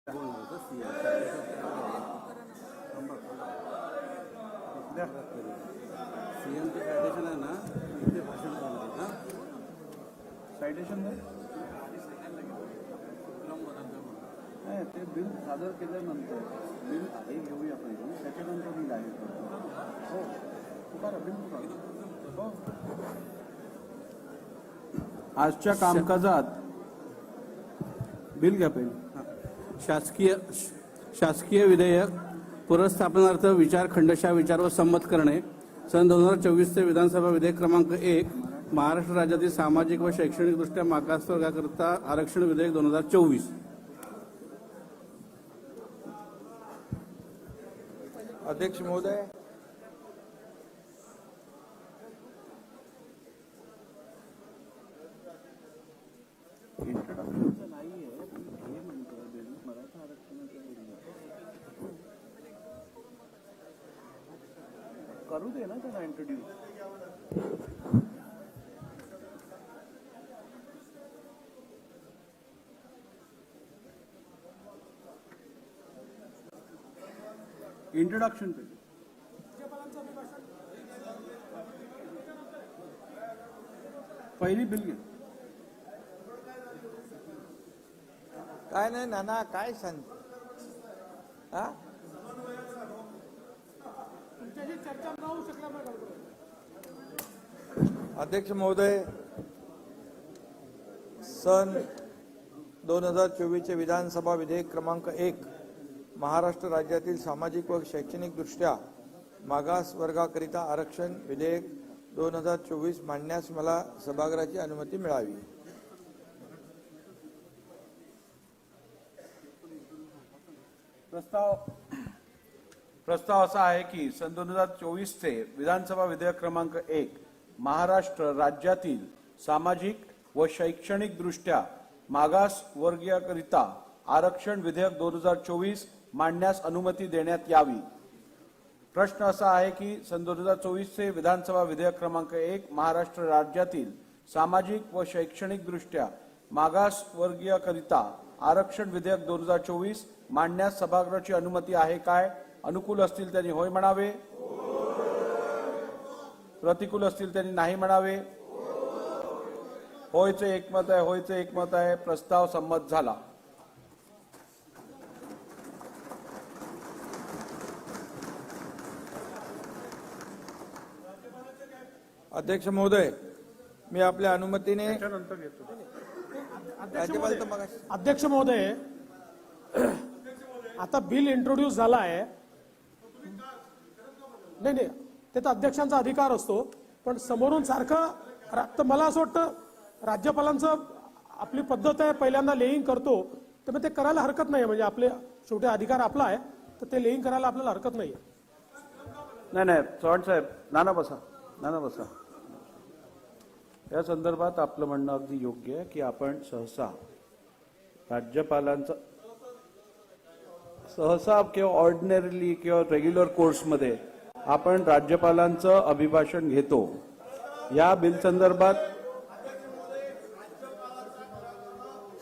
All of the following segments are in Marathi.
सीएमचे सायटेशन आहे ना, इथे भाषण करणार ना, सायटेशन नाही ते बिल सादर केल्यानंतर बिल हे घेऊया पाहिजे, त्याच्यानंतर मी लाईव्ह करतो. हो तुकारा बिल तुकारा. हो आजच्या कामकाजात बिल घ्या पाहिजे. शासकीय विधेयक पुनर्स्थापनार्थ विचार खंडशः विचार व संमत करणे सन 2024 चे विधानसभा विधेयक क्रमांक 1 महाराष्ट्र राज्यातील सामाजिक व शैक्षणिक दृष्ट्या मागास वर्गाकरिता आरक्षण विधेयक 2024. अध्यक्ष महोदय, इंट्रोडक्शनचं नाहीये, हे म्हणतो मराठा आरक्षणाचं करू दे ना त्याला इंट्रोड्यूस. इंट्रोडक्शन पहिली बिल घे. काय नाही नाना, काय सांग. अध्यक्ष महोदय, सन 2024 चे विधानसभा विधेयक क्रमांक 1 महाराष्ट्र राज्यातील सामाजिक व शैक्षणिक दृष्ट्या मागास वर्गाकरिता आरक्षण विधेयक 2024 मांडण्यास मला सभागृहाची अनुमती मिळावी. प्रस्ताव असा आहे की सन 2024 चे विधानसभा विधेयक क्रमांक 1 महाराष्ट्र राज्यातील सामाजिक व शैक्षणिक दृष्ट्या मागास वर्गीयकरिता आरक्षण विधेयक 2024 मांडण्यास अनुमती देण्यात यावी. प्रश्न असा आहे की सन 2024 चे विधानसभा विधेयक क्रमांक 1 महाराष्ट्र राज्यातील सामाजिक व शैक्षणिक दृष्ट्या मागास वर्गीयकरिता आरक्षण विधेयक 2024 मांडण्यास सभागृहाची अनुमती आहे काय? अनुकूल असतील त्यांनी होय म्हणावे, प्रतिकूल असतील त्यांनी नाही म्हणावे. होयचे एकमत आहे, होयचे एकमत आहे. प्रस्ताव संमत झाला. अध्यक्ष महोदय, मी आपल्या अनुमतीने अध्यक्ष महोदय, आता बिल इंट्रोड्यूस झाला आहे. नाही, ते तर अध्यक्षांचा अधिकार असतो, पण समोरून सारखं मला असं वाटतं राज्यपालांचं आपली पद्धत आहे, पहिल्यांदा लेईंग करतो, तर मग ते करायला हरकत नाही. म्हणजे आपले शेवटी अधिकार आपला आहे, तर ते लेईंग करायला आपल्याला हरकत नाही. नाही चव्हाण साहेब, नाना बसा. या संदर्भात आपलं म्हणणं अगदी योग्य आहे की आपण सहसा किंवा ऑर्डिनरीली किंवा रेग्युलर कोर्समध्ये आपण राज्यपालांचं अभिभाषण घेतो. या बिल संदर्भात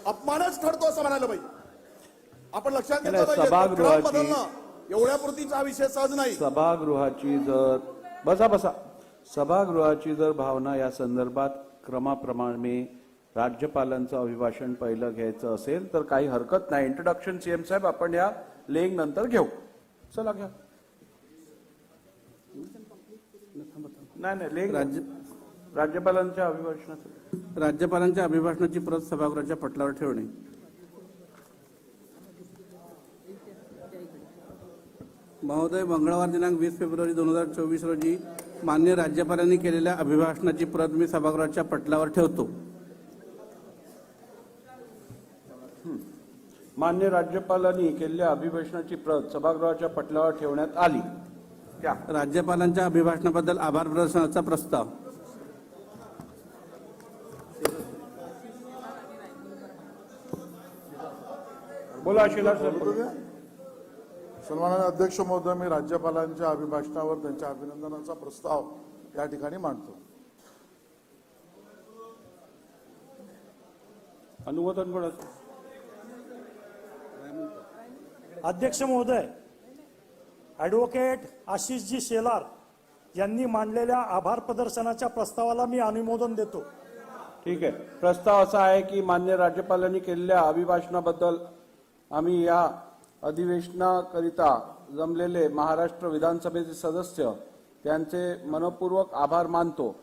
अपमानच ठरतो असं म्हणायला पाहिजे. आपण लक्षात घेतलं पाहिजे सभागृहाची एवढ्या कृतीचा विषय सहज नाही. सभागृहाची जर भावना या संदर्भात क्रमाप्रमाणे राज्यपालांचं अभिभाषण पहिलं घ्यायचं असेल तर काही हरकत नाही. इंट्रोडक्शन सीएम साहेब आपण या लेंग नंतर घेऊ. चला घ्या. नाही लेंग राज्यपालांच्या अभिभाषणाची प्रत सभागृहाच्या पटलावर ठेवणे. महोदय, मंगळवार दिनांक 20 फेब्रुवारी 2024 रोजी माननीय राज्यपालांनी केलेल्या अभिभाषणाची प्रत मी सभागृहाच्या पटलावर ठेवतो. माननीय राज्यपालांनी केलेल्या अभिभाषणाची प्रत सभागृहाच्या पटलावर ठेवण्यात आली. राज्यपालांच्या अभिभाषणाबद्दल आभार प्रदर्शनाचा प्रस्ताव. बोला शिला सर. सन्माननीय अध्यक्ष महोदय, मी राज्यपालांच्या अभिभाषणावर त्यांच्या अभिनंदनाचा प्रस्ताव या ठिकाणी मांडतो. अनुमोदन कोणाचं? अध्यक्ष महोदय, ॲडव्होकेट आशिषजी शेलार यांनी मांडलेल्या आभार प्रदर्शनाच्या प्रस्तावाला मी अनुमोदन देतो. ठीक आहे. प्रस्ताव असा आहे की मान्य राज्यपालांनी केलेल्या अभिभाषणाबद्दल आम्ही या अधिवेशनाकरिता जमलेले महाराष्ट्र विधानसभेचे सदस्य त्यांचे मनपूर्वक आभार मानतो.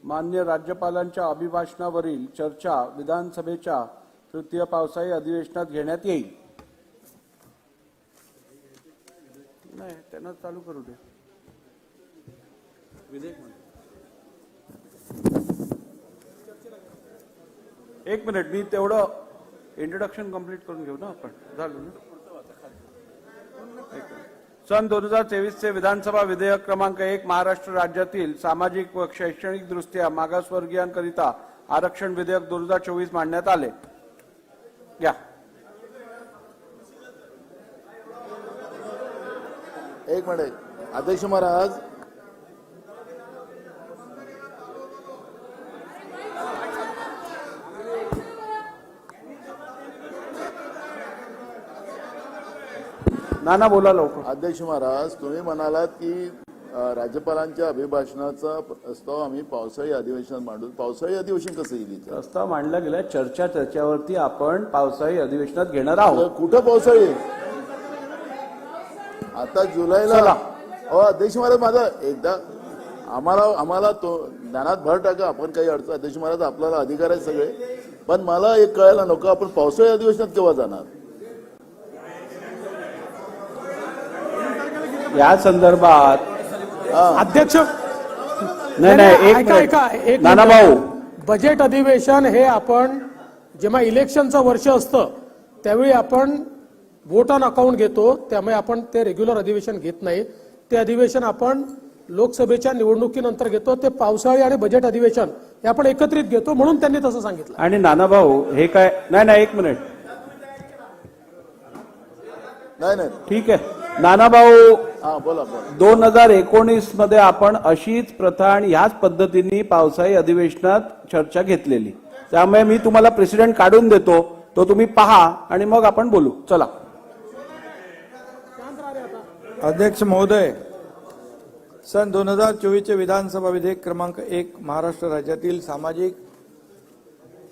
मान्य राज्यपालांच्या अभिभाषणावरील चर्चा विधानसभेच्या तृतीय पावसाळी अधिवेशनात घेण्यात येईल. नाही, त्यांना चालू करू दे. एक मिनिट, मी तेवढं इंट्रोडक्शन कंप्लीट करून घेऊ ना आपण. झालं ना. सन 2023 चे विधानसभा विधेयक क्रमांक 1 महाराष्ट्र राज्यातील सामाजिक व शैक्षणिक दृष्ट्या मागासवर्गीयांकरिता आरक्षण विधेयक 2024 मांडण्यात आले. या एक मिनिट अध्यक्ष महाराज, नाना बोला लवकर. अध्यक्ष महाराज, तुम्ही म्हणालात की राज्यपालांच्या अभिभाषणाचा प्रस्ताव आम्ही पावसाळी अधिवेशनात मांडू. पावसाळी अधिवेशन कसं येईल इथं? प्रस्ताव मांडला गेला. चर्चावरती आपण पावसाळी अधिवेशनात घेणार आहोत. कुठं पावसाळी? आता जुलैला. अध्यक्ष महाराज, माझा एकदा आम्हाला तो ज्ञानात भर टाका. आपण काही अडचण, अध्यक्ष महाराज आपल्याला अधिकार आहे सगळे, पण मला एक कळायला नको, आपण पावसाळी अधिवेशनात केव्हा जाणार? या संदर्भात अध्यक्ष नाही एक ऐका मिनिट. नाना भाऊ, बजेट अधिवेशन हे आपण जेव्हा इलेक्शनचं वर्ष असतं त्यावेळी आपण वोट ऑन अकाउंट घेतो, त्यामुळे आपण ते रेग्युलर अधिवेशन घेत नाही. ते अधिवेशन आपण लोकसभेच्या निवडणुकीनंतर घेतो. ते पावसाळी आणि बजेट अधिवेशन हे आपण एकत्रित घेतो, म्हणून त्यांनी तसं सांगितलं. आणि नाना भाऊ हे काय? नाही एक मिनिट. नाही ठीक आहे. नाना भाऊ, हा बोला बोला. 2019 मध्ये आपण अशीच प्रथा आणि ह्याच पद्धतीने पावसाळी अधिवेशनात चर्चा घेतलेली. त्यामुळे मी तुम्हाला प्रेसिडेंट काढून देतो, तो तुम्ही पहा आणि मग आपण बोलू. चला. अध्यक्ष महोदय, सन 2024 चे विधानसभा विधेयक क्रमांक 1 महाराष्ट्र राज्यातील सामाजिक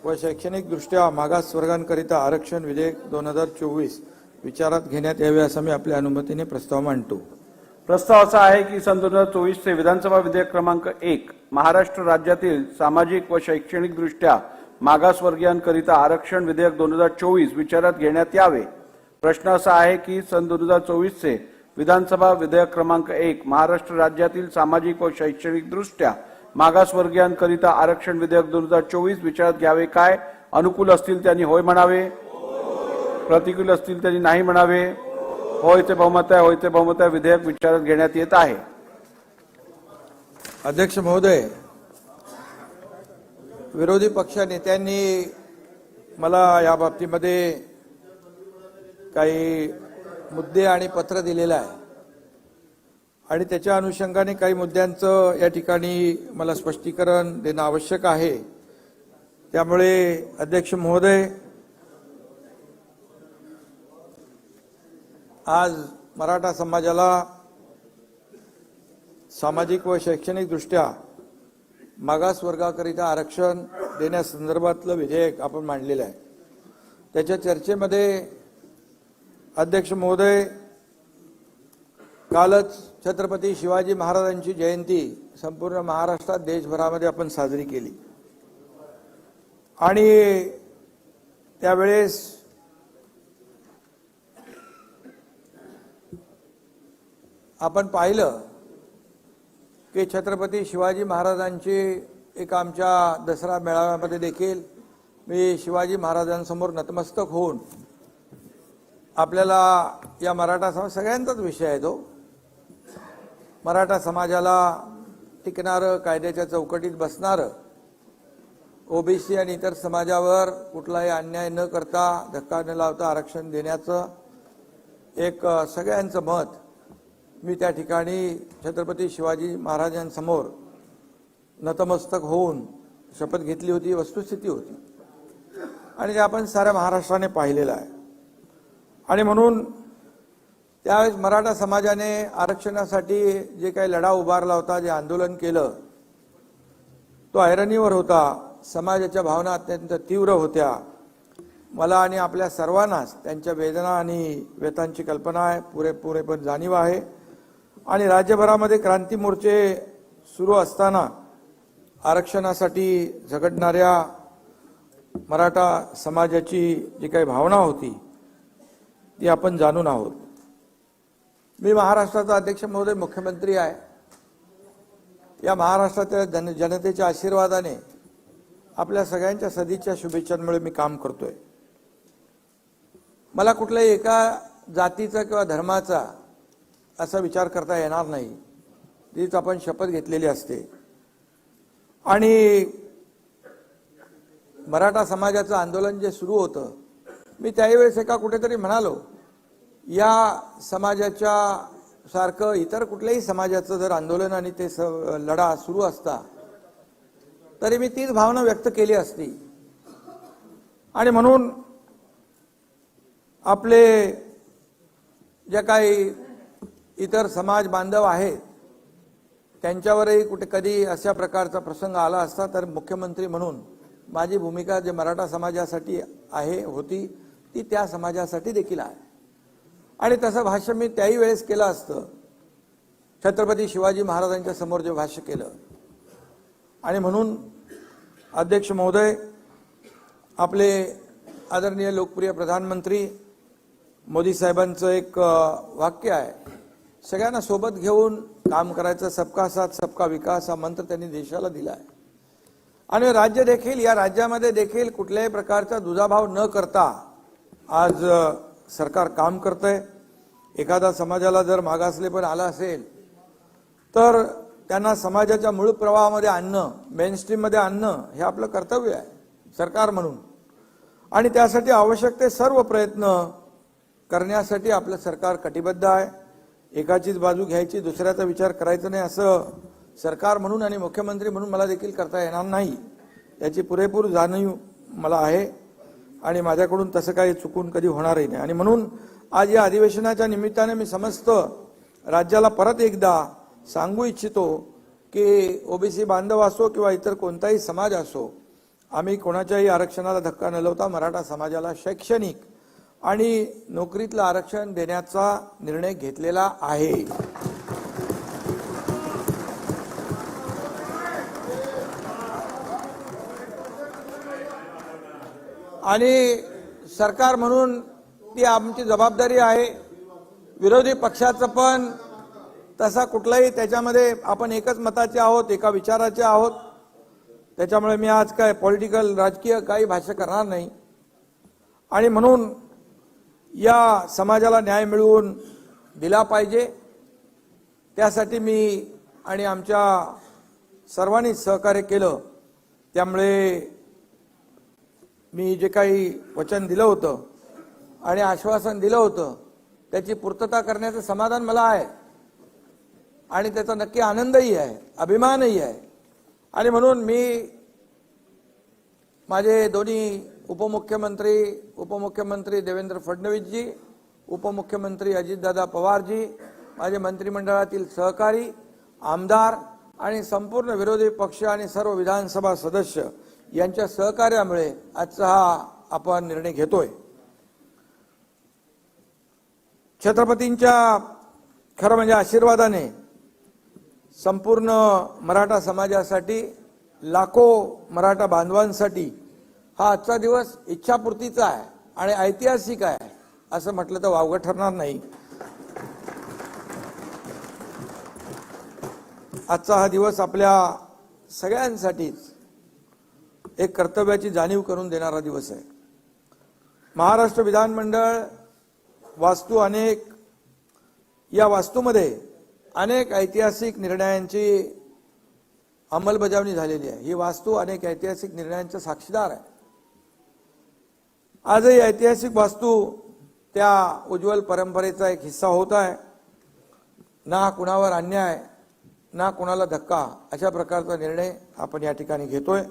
व शैक्षणिक दृष्ट्या मागास वर्गांकरिता आरक्षण विधेयक 2024 विचारात घेण्यात यावे असा मी आपल्या अनुमतीने प्रस्ताव मांडतो. प्रस्ताव असा आहे की सन 2024 चे विधानसभा विधेयक क्रमांक 1 महाराष्ट्र राज्यातील सामाजिक व शैक्षणिक दृष्ट्या मागासवर्गीयांकरिता आरक्षण विधेयक 2024 विचारात घेण्यात यावे. प्रश्न असा आहे की सन 2024 चे विधानसभा विधेयक क्रमांक 1 महाराष्ट्र राज्यातील सामाजिक व शैक्षणिक दृष्ट्या मागासवर्गीयांकरिता आरक्षण विधेयक 2024 विचारात घ्यावे काय? अनुकूल असतील त्यांनी होय म्हणावे, प्रतिकूल असतील त्यांनी नाही म्हणावे. होय ते बहुमत आहे. होय ते बहुमत आहे. विधेयक विचारात घेण्यात येत आहे. अध्यक्ष महोदय, विरोधी पक्ष नेत्यांनी मला या बाबतीमध्ये काही मुद्दे आणि पत्र दिलेलं आहे आणि त्याच्या अनुषंगाने काही मुद्द्यांचं या ठिकाणी मला स्पष्टीकरण देणं आवश्यक आहे. त्यामुळे अध्यक्ष महोदय, आज मराठा समाजाला सामाजिक व शैक्षणिक दृष्ट्या मागास वर्गाकरिता आरक्षण देण्यासंदर्भातलं विधेयक आपण मांडलेलं आहे. त्याच्या चर्चेमध्ये अध्यक्ष महोदय, कालच छत्रपती शिवाजी महाराजांची जयंती संपूर्ण महाराष्ट्रात देशभरामध्ये आपण साजरी केली आणि त्यावेळेस आपण पाहिलं की छत्रपती शिवाजी महाराजांची एक आमच्या दसरा मेळाव्यामध्ये देखील मी शिवाजी महाराजांसमोर नतमस्तक होऊन आपल्याला या मराठा समाज सगळ्यांचाच विषय आहे तो, मराठा समाजाला टिकणारं, कायद्याच्या चौकटीत बसणारं, ओबीसी आणि इतर समाजावर कुठलाही अन्याय न करता, धक्का न लावता आरक्षण देण्याचं एक सगळ्यांचं मत मी त्या ठिकाणी छत्रपती शिवाजी महाराजांसमोर नतमस्तक होऊन शपथ घेतली होती. वस्तुस्थिती होती आणि ते आपण साऱ्या महाराष्ट्राने पाहिलेलं आहे. आणि म्हणून त्यावेळेस मराठा समाजाने आरक्षणासाठी जे काही लढा उभारला होता, जे आंदोलन केलं, तो ऐरणीवर होता. समाजाच्या भावना अत्यंत तीव्र होत्या. मला आणि आपल्या सर्वांनाच त्यांच्या वेदना आणि व्यथांची कल्पना आहे, पुरेपूर जाणीव आहे. आणि राज्यभरामध्ये क्रांती मोर्चे सुरू असताना आरक्षणासाठी झगडणाऱ्या मराठा समाजाची जी काही भावना होती ती आपण जाणून आहोत. मी महाराष्ट्राचा अध्यक्ष महोदय, मुख्यमंत्री आहे. या महाराष्ट्राच्या जनतेच्या आशीर्वादाने, आपल्या सगळ्यांच्या सदिच्छा शुभेच्छांमुळे मी काम करतोय. मला कुठल्याही एका जातीचा किंवा धर्माचा असा विचार करता येणार नाही. तीच आपण शपथ घेतलेली असते. आणि मराठा समाजाचं आंदोलन जे सुरू होतं, मी त्यावेळेस एका कुठेतरी म्हणालो, या समाजाच्या सारखं इतर कुठल्याही समाजाचं जर आंदोलन आणि ते लढा सुरू असता तरी मी तीच भावना व्यक्त केली असती. आणि म्हणून आपले जे काही इतर समाज बांधव आहेत त्यांच्यावरही कुठे कधी अशा प्रकारचा प्रसंग आला असता तर मुख्यमंत्री म्हणून माझी भूमिका जे मराठा समाजासाठी होती ती त्या समाजासाठी देखील आहे. आणि तसं भाष्य मी त्याही वेळेस केलं असतं, छत्रपती शिवाजी महाराजांच्या समोर जे भाष्य केलं. आणि म्हणून अध्यक्ष महोदय, आपले आदरणीय लोकप्रिय प्रधानमंत्री मोदी साहेबांचं एक वाक्य आहे, सगळ्यांना सोबत घेऊन काम करायचं, सबका साथ सबका विकास हा मंत्र त्यांनी देशाला दिला आहे. आणि राज्य देखील, या राज्यामध्ये देखील कुठल्याही प्रकारचा दुजाभाव न करता आज सरकार काम करतंय. एखादा समाजाला जर मागासलेपण आला असेल तर त्यांना समाजाच्या मूळ प्रवाहामध्ये आणणं, मेनस्ट्रीममध्ये आणणं हे आपलं कर्तव्य आहे सरकार म्हणून. आणि त्यासाठी आवश्यक ते सर्व प्रयत्न करण्यासाठी आपलं सरकार कटिबद्ध आहे. एकाचीच बाजू घ्यायची, दुसऱ्याचा विचार करायचा नाही असं सरकार म्हणून आणि मुख्यमंत्री म्हणून मला देखील करता येणार नाही. याची पुरेपूर जाणीव मला आहे आणि माझ्याकडून तसं काही चुकून कधी होणारही नाही. आणि म्हणून आज या अधिवेशनाच्या निमित्ताने मी समस्त राज्याला परत एकदा सांगू इच्छितो की ओबीसी बांधव असो किंवा इतर कोणताही समाज असो, आम्ही कोणाच्याही आरक्षणाला धक्का न लावता मराठा समाजाला शैक्षणिक आणि नोकरीतलं आरक्षण देण्याचा निर्णय घेतलेला आहे. आणि सरकार म्हणून ती आमची जबाबदारी आहे. विरोधी पक्षाचं पण तसा कुठलाही, त्याच्यामध्ये आपण एकच मताचे आहोत, एका विचाराचे आहोत. त्याच्यामुळे मी आज काय पॉलिटिकल राजकीय काही भाष्य करणार नाही. आणि म्हणून या समाजाला न्याय मिळवून दिला पाहिजे, त्यासाठी मी आणि आमच्या सर्वांनी सहकार्य केलं. त्यामुळे मी जे काही वचन दिलं होतं आणि आश्वासन दिलं होतं त्याची पूर्तता करण्याचं समाधान मला आहे आणि त्याचा नक्की आनंदही आहे, अभिमानही आहे. आणि म्हणून मी माझे दोन्ही उपमुख्यमंत्री देवेंद्र फडणवीसजी, उपमुख्यमंत्री अजितदादा पवारजी, माझे मंत्रिमंडळातील सहकारी, आमदार आणि संपूर्ण विरोधी पक्ष आणि सर्व विधानसभा सदस्य यांच्या सहकार्यामुळे आजचा हा आपण निर्णय घेतोय. छत्रपतींच्या खरं म्हणजे आशीर्वादाने संपूर्ण मराठा समाजासाठी, लाखो मराठा बांधवांसाठी हा आजचा दिवस इच्छापूर्तीचा आहे आणि ऐतिहासिक आहे असं म्हटलं तर वावगं ठरणार नाही. आजचा हा दिवस आपल्या सगळ्यांसाठीच एक कर्तव्याची जाणीव करून देणारा दिवस आहे. महाराष्ट्र विधानमंडळ वास्तू अनेक, या वास्तूमध्ये अनेक ऐतिहासिक निर्णयांची अंमलबजावणी झालेली आहे. ही वास्तू अनेक ऐतिहासिक निर्णयांचा साक्षीदार आहे. आजही ऐतिहासिक वास्तू त्या उज्ज्वल परंपरेचा एक हिस्सा होत आहे. ना कुणावर अन्याय, ना कुणाला धक्का अशा प्रकारचा निर्णय आपण या ठिकाणी घेतोय.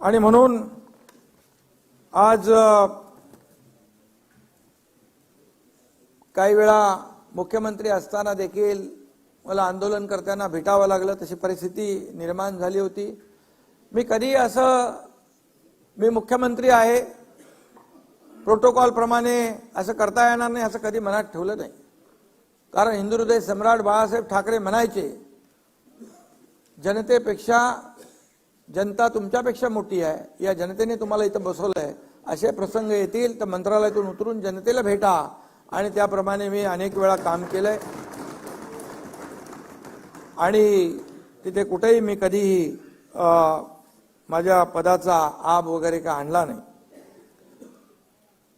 आणि म्हणून आज काही वेळा मुख्यमंत्री असताना देखील मला आंदोलनकर्त्यांना भेटावं लागलं, तशी परिस्थिती निर्माण झाली होती. मी कधी मी मुख्यमंत्री आहे, प्रोटोकॉल प्रमाणे असं करता येणार नाही असं कधी मनात ठेवलं नाही. कारण हिंदुहृदय सम्राट बाळासाहेब ठाकरे म्हणायचे, जनतेपेक्षा जनता तुमच्यापेक्षा मोठी आहे, या जनतेने तुम्हाला इथं बसवलंय, असे प्रसंग येतील तर मंत्रालयातून उतरून जनतेला भेटा. आणि त्याप्रमाणे मी अनेक वेळा काम केलंय आणि तिथे कुठेही मी कधीही माझ्या पदाचा आब वगैरे का आणला नाही.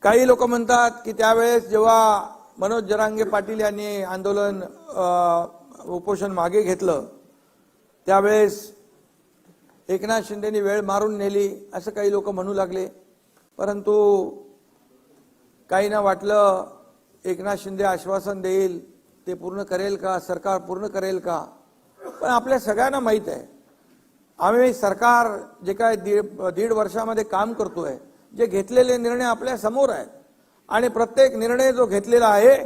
काही लोक म्हणतात की त्यावेळेस जेव्हा मनोज जरांगे पाटील यांनी आंदोलन उपोषण मागे घेतलं त्यावेळेस एकनाथ शिंदेनी वेळ मारून नेली असं काही लोक म्हणू लागले. परंतु काहींना वाटलं एकनाथ शिंदे आश्वासन देईल, ते पूर्ण करेल का, सरकार पूर्ण करेल का. पण आपल्या सगळ्यांना माहीत आहे आम्ही सरकार जे काय दीड वर्षामध्ये काम करतोय, जे घेतलेले निर्णय आपल्या समोर आहेत आणि प्रत्येक निर्णय जो घेतलेला आहे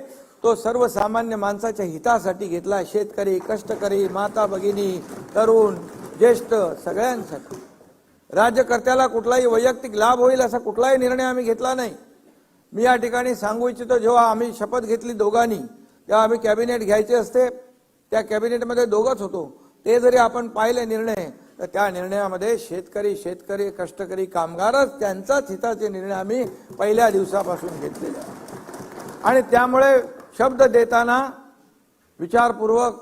तो सर्वसामान्य माणसाच्या हितासाठी घेतला. शेतकरी, कष्टकरी, माता भगिनी, तरुण, ज्येष्ठ सगळ्यांसाठी. राज्यकर्त्याला कुठलाही वैयक्तिक लाभ होईल असा कुठलाही निर्णय आम्ही घेतला नाही. मी या ठिकाणी सांगू इच्छितो, जेव्हा आम्ही शपथ घेतली दोघांनी, तेव्हा आम्ही कॅबिनेट घ्यायचे असते, त्या कॅबिनेटमध्ये दोघंच होतो. ते जरी आपण पाहिले निर्णय तर त्या निर्णयामध्ये शेतकरी कष्टकरी कामगारच त्यांचाच हिताचे निर्णय आम्ही पहिल्या दिवसापासून घेतलेले आहेत. आणि त्यामुळे शब्द देताना विचारपूर्वक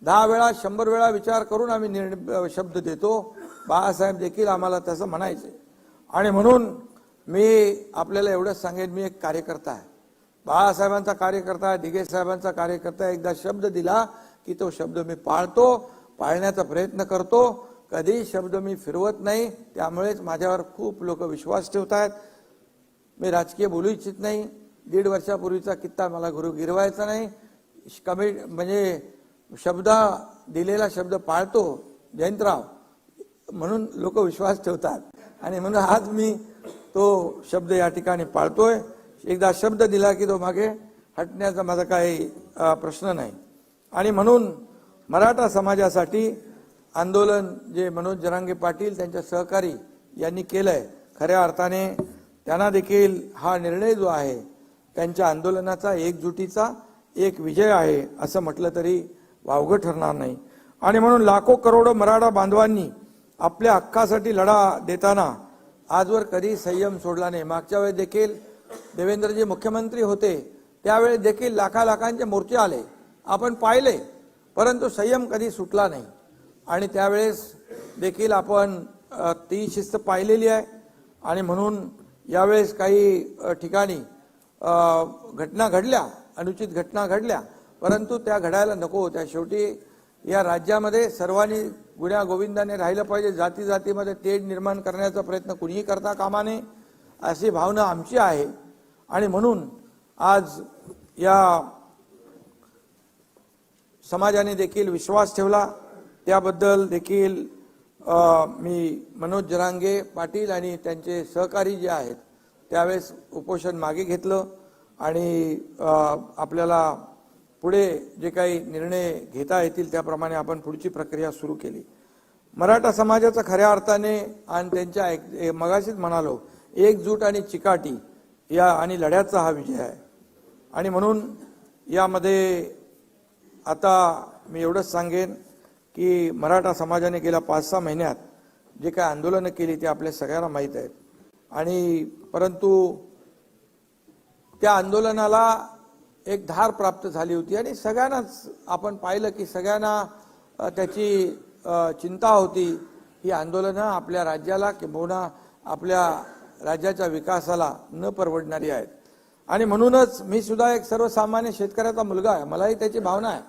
10 वेळा 100 वेळा विचार करून आम्ही शब्द देतो. बाळासाहेब देखील आम्हाला तसं म्हणायचे. आणि म्हणून मी आपल्याला एवढंच सांगेन, मी एक कार्यकर्ता आहे, बाळासाहेबांचा कार्यकर्ता आहे, दिघे साहेबांचा कार्यकर्ता आहे. एकदा शब्द दिला की तो शब्द मी पाळतो, पाळण्याचा प्रयत्न करतो. कधी शब्द मी फिरवत नाही. त्यामुळेच माझ्यावर खूप लोक विश्वास ठेवत आहेत. मी राजकीय बोलू इच्छित नाही. 1.5 वर्षापूर्वीचा किस्सा मला गिरवायचा नाही. म्हणजे दिलेला शब्द पाळतो जयंतराव, म्हणून लोक विश्वास ठेवतात. आणि म्हणून आज मी तो शब्द या ठिकाणी पाळतोय. एकदा शब्द दिला की तो मागे हटण्याचा माझा काही प्रश्न नाही. आणि म्हणून मराठा समाजासाठी आंदोलन जे मनोज जरांगे पाटील त्यांच्या सहकारी यांनी केलंय, खऱ्या अर्थाने त्यांना देखील हा निर्णय जो आहे त्यांच्या आंदोलनाचा एकजुटीचा एक विजय आहे असं म्हटलं तरी वावगं ठरणार नाही. आणि म्हणून लाखो करोडो मराठा बांधवांनी आपल्या हक्कासाठी लढा देताना आजवर कधी संयम सोडला नाही. मागच्या वेळेस देखील देवेंद्रजी मुख्यमंत्री होते, त्यावेळेस देखील लाखांचे मोर्चे आले, आपण पाहिले, परंतु संयम कधी सुटला नाही. आणि त्यावेळेस देखील आपण ती शिस्त पाहिलेली आहे. आणि म्हणून यावेळेस काही ठिकाणी घटना घडल्या, अनुचित घटना घडल्या, परंतु त्या घडायला नको होत्या. शेवटी या राज्यामध्ये सर्वांनी गुण्या गोविंदाने राहिलं पाहिजे. जाती जातीमध्ये तेढ निर्माण करण्याचा प्रयत्न कुणीही करता कामा नये अशी भावना आमची आहे. आणि म्हणून आज या समाजाने देखील विश्वास ठेवला, त्याबद्दल देखील मी मनोज जरांगे पाटील आणि त्यांचे सहकारी जे आहेत त्यावेळेस उपोषण मागे घेतलं आणि आपल्याला पुढे जे काही निर्णय घेता येतील त्याप्रमाणे आपण पुढची प्रक्रिया सुरू केली. मराठा समाजाचा खऱ्या अर्थाने आणि त्यांच्या मगाशीच म्हणालो एकजूट आणि चिकाटी या आणि लढ्याचा हा विजय आहे. आणि म्हणून यामध्ये आता मी एवढंच सांगेन की मराठा समाजाने गेल्या 5-6 महिन्यात जे काही आंदोलनं केली ते आपल्या सगळ्यांना माहीत आहेत. आणि परंतु त्या आंदोलनाला एक धार प्राप्त झाली होती आणि सगळ्यांनाच आपण पाहिलं की सगळ्यांना त्याची चिंता होती. ही आंदोलनं आपल्या राज्याला किंबहुना आपल्या राज्याच्या विकासाला न परवडणारी आहेत. आणि म्हणूनच मी सुद्धा एक सर्वसामान्य शेतकऱ्याचा मुलगा आहे, मलाही त्याची भावना आहे,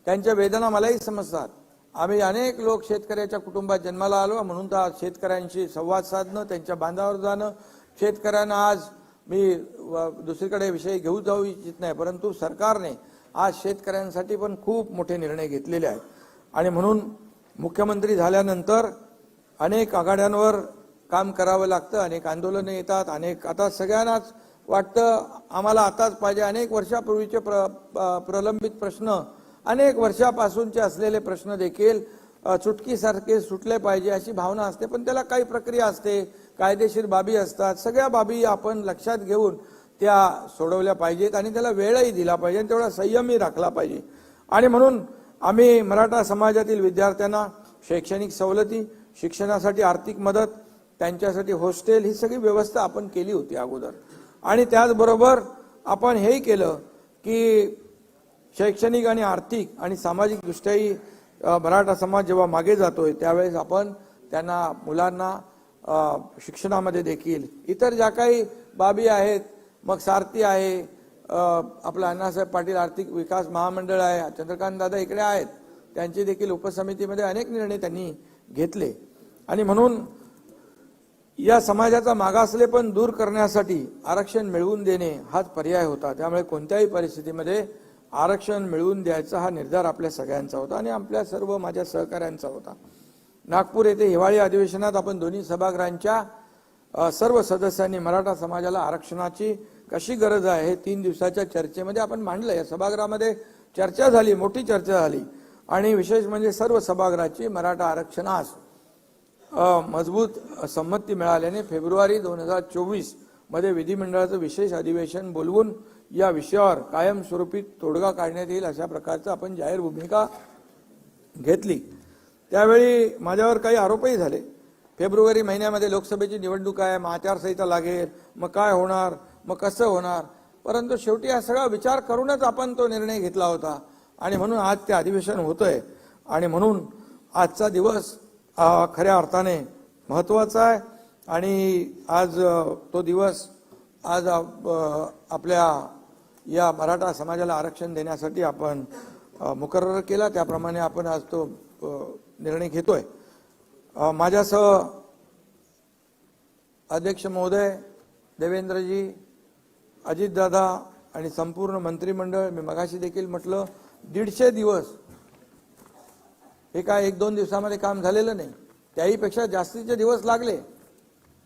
त्यांच्या वेदना मलाही समजतात. आम्ही अनेक लोक शेतकऱ्याच्या कुटुंबात जन्माला आलो, म्हणून तर शेतकऱ्यांशी संवाद साधणं, त्यांच्या बांधावर जाणं, शेतकऱ्यांना आज मी दुसरीकडे विषय जाऊ इच्छित नाही, परंतु सरकारने आज शेतकऱ्यांसाठी पण खूप मोठे निर्णय घेतलेले आहेत. आणि म्हणून मुख्यमंत्री झाल्यानंतर अनेक आघाड्यांवर काम करावं लागतं, अनेक आंदोलनं येतात, आता सगळ्यांनाच वाटतं आम्हाला आताच पाहिजे. अनेक वर्षापूर्वीचे प्रलंबित प्रश्न, अनेक वर्षापासूनचे असलेले प्रश्न देखील चुटकीसारखे सुटले पाहिजे अशी भावना असते. पण त्याला काही प्रक्रिया असते, कायदेशीर बाबी असतात. सगळ्या बाबी आपण लक्षात घेऊन त्या सोडवल्या पाहिजेत आणि त्याला वेळही दिला पाहिजे आणि तेवढा संयमही राखला पाहिजे. आणि म्हणून आम्ही मराठा समाजातील विद्यार्थ्यांना शैक्षणिक सवलती, शिक्षणासाठी आर्थिक मदत, त्यांच्यासाठी हॉस्टेल, ही सगळी व्यवस्था आपण केली होती अगोदर. आणि त्याचबरोबर आपण हेही केलं की शैक्षणिक आणि आर्थिक आणि सामाजिक दृष्ट्याही मराठा समाज जेव्हा मागे जातोय त्यावेळेस आपण त्यांना, मुलांना शिक्षणामध्ये देखील इतर ज्या काही बाबी आहेत, मग सारथी आहे, आपलं अण्णासाहेब पाटील आर्थिक विकास महामंडळ आहे, चंद्रकांत दादा इकडे आहेत, त्यांची देखील उपसमितीमध्ये अनेक निर्णय त्यांनी घेतले. आणि म्हणून या समाजाचा मागासलेपण दूर करण्यासाठी आरक्षण मिळवून देणे हाच पर्याय होता. त्यामुळे कोणत्याही परिस्थितीमध्ये आरक्षण मिळवून द्यायचा हा निर्धार आपल्या सगळ्यांचा होता आणि आपल्या सर्व माझ्या सहकाऱ्यांचा होता. नागपूर येथे हिवाळी अधिवेशनात आपण दोन्ही सभागृहांच्या सर्व सदस्यांनी मराठा समाजाला आरक्षणाची कशी गरज आहे हे 3 दिवसाच्या चर्चेमध्ये आपण मांडलं. या सभागृहामध्ये चर्चा झाली, मोठी चर्चा झाली आणि विशेष म्हणजे सर्व सभागृहाची मराठा आरक्षणास मजबूत संमती मिळाल्याने फेब्रुवारी 2024 मध्ये विधिमंडळाचं विशेष अधिवेशन बोलवून या विषयावर कायमस्वरूपी तोडगा काढण्यात येईल अशा प्रकारचं आपण जाहीर भूमिका घेतली. त्यावेळी माझ्यावर काही आरोपही झाले. फेब्रुवारी महिन्यामध्ये लोकसभेची निवडणूक आहे, मग आचारसंहिता लागेल, मग काय होणार, मग कसं होणार. परंतु शेवटी हा सगळा विचार करूनच आपण तो निर्णय घेतला होता आणि म्हणून आज ते अधिवेशन होतंय. आणि म्हणून आजचा दिवस खऱ्या अर्थाने महत्वाचा आहे आणि आज तो दिवस आज आपल्या या मराठा समाजाला आरक्षण देण्यासाठी आपण मुकर्रर केला. त्याप्रमाणे आपण आज तो निर्णय घेतोय. माझ्यासह अध्यक्ष महोदय, देवेंद्रजी, अजितदादा आणि संपूर्ण मंत्रिमंडळ, मी मगाशी देखील म्हटलं 150 दिवस हे काय 1-2 दिवसामध्ये काम झालेलं नाही, त्याहीपेक्षा जास्तीचे दिवस लागले.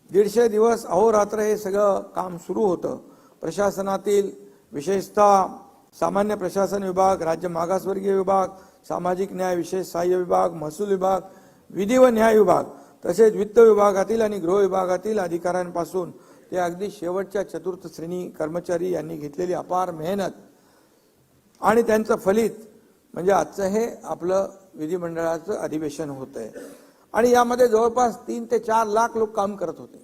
150 दिवस अहोरात्र हे सगळं काम सुरू होतं. प्रशासनातील विशेषतः सामान्य प्रशासन विभाग, राज्य मागासवर्गीय विभाग, सामाजिक न्याय विशेष सहाय्य विभाग, महसूल विभाग, विधी व न्याय विभाग, तसेच वित्त विभागातील आणि गृह विभागातील अधिकाऱ्यांपासून ते अगदी शेवटच्या चतुर्थ श्रेणी कर्मचारी यांनी घेतलेली अपार मेहनत आणि त्यांचं फलित म्हणजे आजचं हे आपलं विधिमंडळाचं अधिवेशन होतंय. आणि यामध्ये जवळपास 3 ते 4 लाख लोक काम करत होते,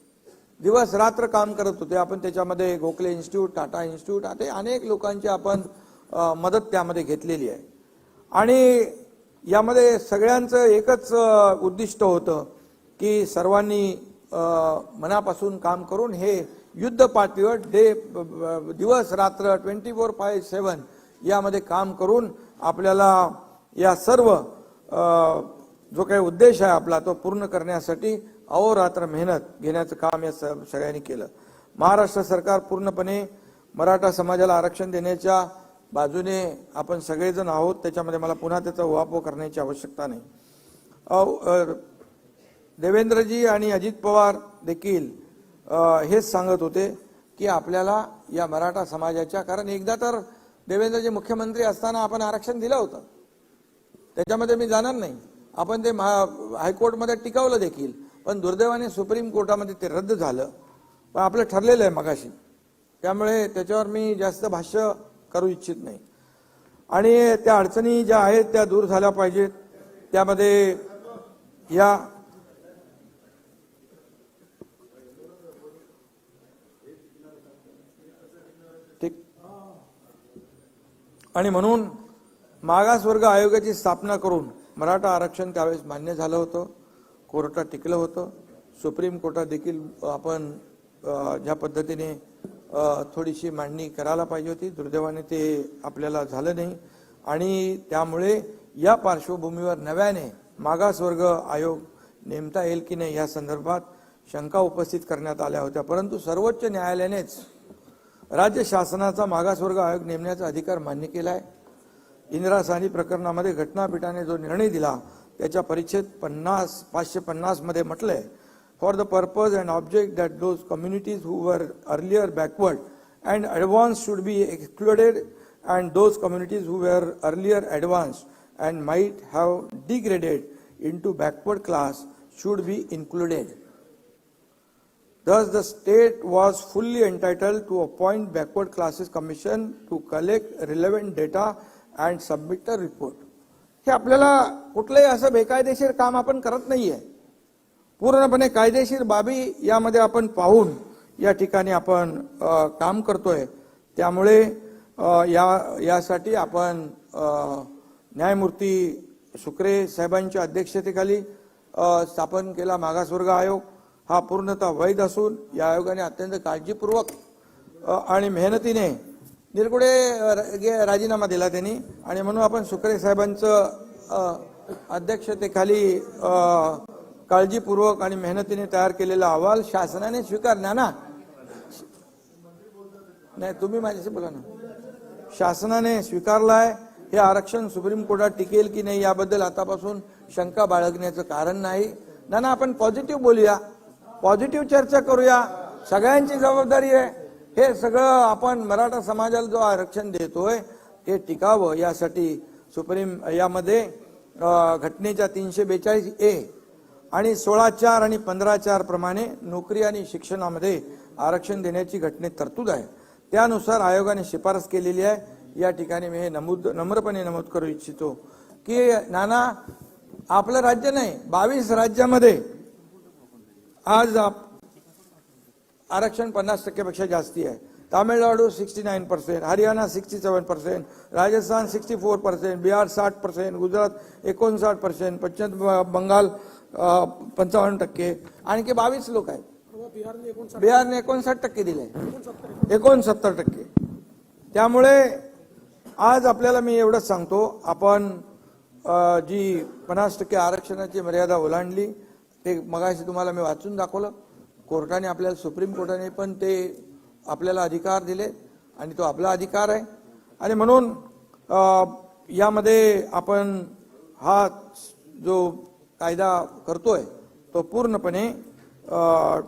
दिवस रात्र काम करत होते. आपण त्याच्यामध्ये गोखले इन्स्टिट्यूट, टाटा इन्स्टिट्यूट, आता अनेक लोकांची आपण मदत त्यामध्ये घेतलेली आहे. आणि यामध्ये सगळ्यांचं एकच उद्दिष्ट होतं की सर्वांनी मनापासून काम करून हे युद्ध पातळीवर दिवस रात्र 24/7 यामध्ये काम करून आपल्याला या सर्व जो काही उद्देश आहे आपला तो पूर्ण करण्यासाठी अहोरात्र मेहनत घेण्याचं काम या सगळ्यांनी केलं. महाराष्ट्र सरकार पूर्णपणे मराठा समाजाला आरक्षण देण्याच्या बाजूने आपण सगळेजण आहोत. त्याच्यामध्ये मला पुन्हा त्याचा उहापोह करण्याची आवश्यकता नाही. देवेंद्रजी आणि अजित पवार देखील हेच सांगत होते की आपल्याला या मराठा समाजाच्या, कारण एकदा तर देवेंद्रजी मुख्यमंत्री असताना आपण आरक्षण दिलं होतं, त्याच्यामध्ये मी जाणार नाही. आपण ते हायकोर्टमध्ये टिकवलं देखील, पण दुर्दैवाने सुप्रीम कोर्टामध्ये ते रद्द झालं. पण आपलं ठरलेलं आहे मगाशी, त्यामुळे त्याच्यावर मी जास्त भाष्य करू इच्छित नाही. आणि त्या अडचणी ज्या आहेत त्या दूर झाल्या पाहिजेत. त्यामध्ये या ठीक आणि म्हणून मागासवर्ग आयोगाची स्थापना करून मराठा आरक्षण त्यावेळेस मान्य झालं होतं, कोर्टात टिकलं होतं. सुप्रीम कोर्टात देखील आपण ज्या पद्धतीने थोडीशी मांडणी करायला पाहिजे होती, दुर्दैवाने ते आपल्याला झालं नाही. आणि त्यामुळे या पार्श्वभूमीवर नव्याने मागासवर्ग आयोग नेमता येईल की नाही या संदर्भात शंका उपस्थित करण्यात आल्या होत्या. परंतु सर्वोच्च न्यायालयानेच राज्य शासनाचा मागासवर्ग आयोग नेमण्याचा अधिकार मान्य केला आहे. इंदिरा साहनी प्रकरणामध्ये घटनापीठाने जो निर्णय दिला त्याच्या परिच्छेद 550 मध्ये म्हटलंय, for the purpose and object that those communities हू वर earlier backward and advanced should be excluded, and those communities who were earlier advanced and might have degraded into backward class should be included. Thus, the state was fully entitled to appoint backward classes commission to collect relevant data and submit a report. हे आपल्याला कुठलंही असं बेकायदेशीर काम आपण करत नाहीये. पूर्णपणे कायदेशीर बाबी यामध्ये आपण पाहून या ठिकाणी आपण काम करतोय. त्यामुळे यासाठी आपण न्यायमूर्ती शुक्रे साहेबांच्या अध्यक्षतेखाली स्थापन केला मागासवर्ग आयोग. हा पूर्णतः वैध असून या आयोगाने अत्यंत काळजीपूर्वक आणि मेहनतीने निरगुडे राजीनामा दिला त्यांनी, आणि म्हणून आपण शुक्रे साहेबांचं अध्यक्षतेखाली काळजीपूर्वक आणि मेहनतीने तयार केलेला अहवाल शासनाने स्वीकारला ना. नाही, तुम्ही माझ्याशी बोला ना. शासनाने स्वीकारलाय. हे आरक्षण सुप्रीम कोर्टात टिकेल की नाही याबद्दल आतापासून शंका बाळगण्याचं कारण नाही. ना आपण पॉझिटिव्ह बोलूया, पॉझिटिव्ह चर्चा करूया. सगळ्यांची जबाबदारी आहे. हे सगळं आपण मराठा समाजाला जो आरक्षण देतोय ते टिकावं यासाठी सुप्रीम यामध्ये घटनेच्या 342A आणि 16(4) आणि 15(4) प्रमाणे नोकरी आणि शिक्षणामध्ये आरक्षण देण्याची घटनेत तरतूद आहे. त्यानुसार आयोगाने शिफारस केलेली आहे. या ठिकाणी मी हे नम्रपणे नमूद करू इच्छितो की नाना, आपलं राज्य नाही, 22 राज्यामध्ये आज आरक्षण 50% पेक्षा जास्ती आहे. तामिळनाडू 69%, हरियाणा 67%, राजस्थान 64%, बिहार 60%, गुजरात 59%, पश्चिम बंगाल 55%, आणखी 22 लोक आहेत. बिहारने 59% दिले, 69%. त्यामुळे आज आपल्याला मी एवढंच सांगतो, आपण जी 50% आरक्षणाची मर्यादा ओलांडली ते मगाशी तुम्हाला मी वाचून दाखवलं. कोर्टाने आपल्याला, सुप्रीम कोर्टाने पण ते आपल्याला अधिकार दिले आणि तो आपला अधिकार आहे. आणि म्हणून यामध्ये आपण हा जो कायदा करतोय तो पूर्णपणे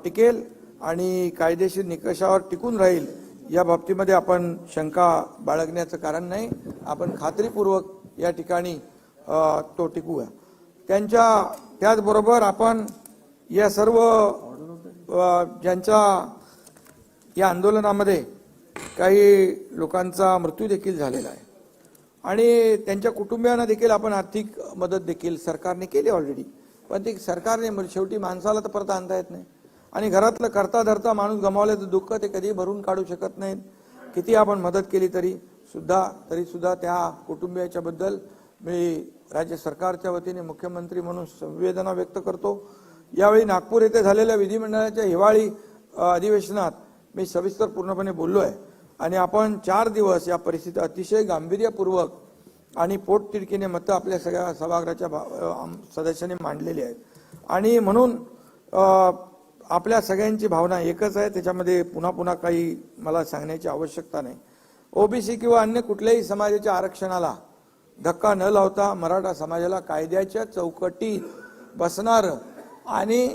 टिकेल आणि कायदेशीर निकषावर टिकून राहील या बाबतीमध्ये आपण शंका बाळगण्याचं कारण नाही. आपण खात्रीपूर्वक या ठिकाणी तो टिकूया. त्याचबरोबर आपण या सर्व ज्यांच्या या आंदोलनामध्ये काही लोकांचा मृत्यू देखील झालेला आहे आणि त्यांच्या कुटुंबियांना देखील आपण आर्थिक मदत देखील सरकारने केली ऑलरेडी. पण ती सरकारने शेवटी माणसाला तर परत आणता येत नाही आणि घरातलं करता धरता माणूस गमावल्याचं दुःख ते कधी भरून काढू शकत नाहीत. किती आपण मदत केली तरी सुद्धा त्या कुटुंबियाच्या बद्दल मी राज्य सरकारच्या वतीने मुख्यमंत्री म्हणून संवेदना व्यक्त करतो. यावेळी नागपूर येथे झालेल्या विधिमंडळाच्या हिवाळी अधिवेशनात मी सविस्तर पूर्णपणे बोललोय आणि आपण 4 दिवस या परिस्थिती अतिशय गांभीर्यपूर्वक आणि पोटतिडकीने मतं आपल्या सगळ्या सभागृहाच्या सदस्यांनी मांडलेली आहेत. आणि म्हणून आपल्या सगळ्यांची भावना एकच आहे. त्याच्यामध्ये पुन्हा काही मला सांगण्याची आवश्यकता नाही. ओबीसी किंवा अन्य कुठल्याही समाजाच्या आरक्षणाला धक्का न लावता मराठा समाजाला कायद्याच्या चौकटीत बसणार आणि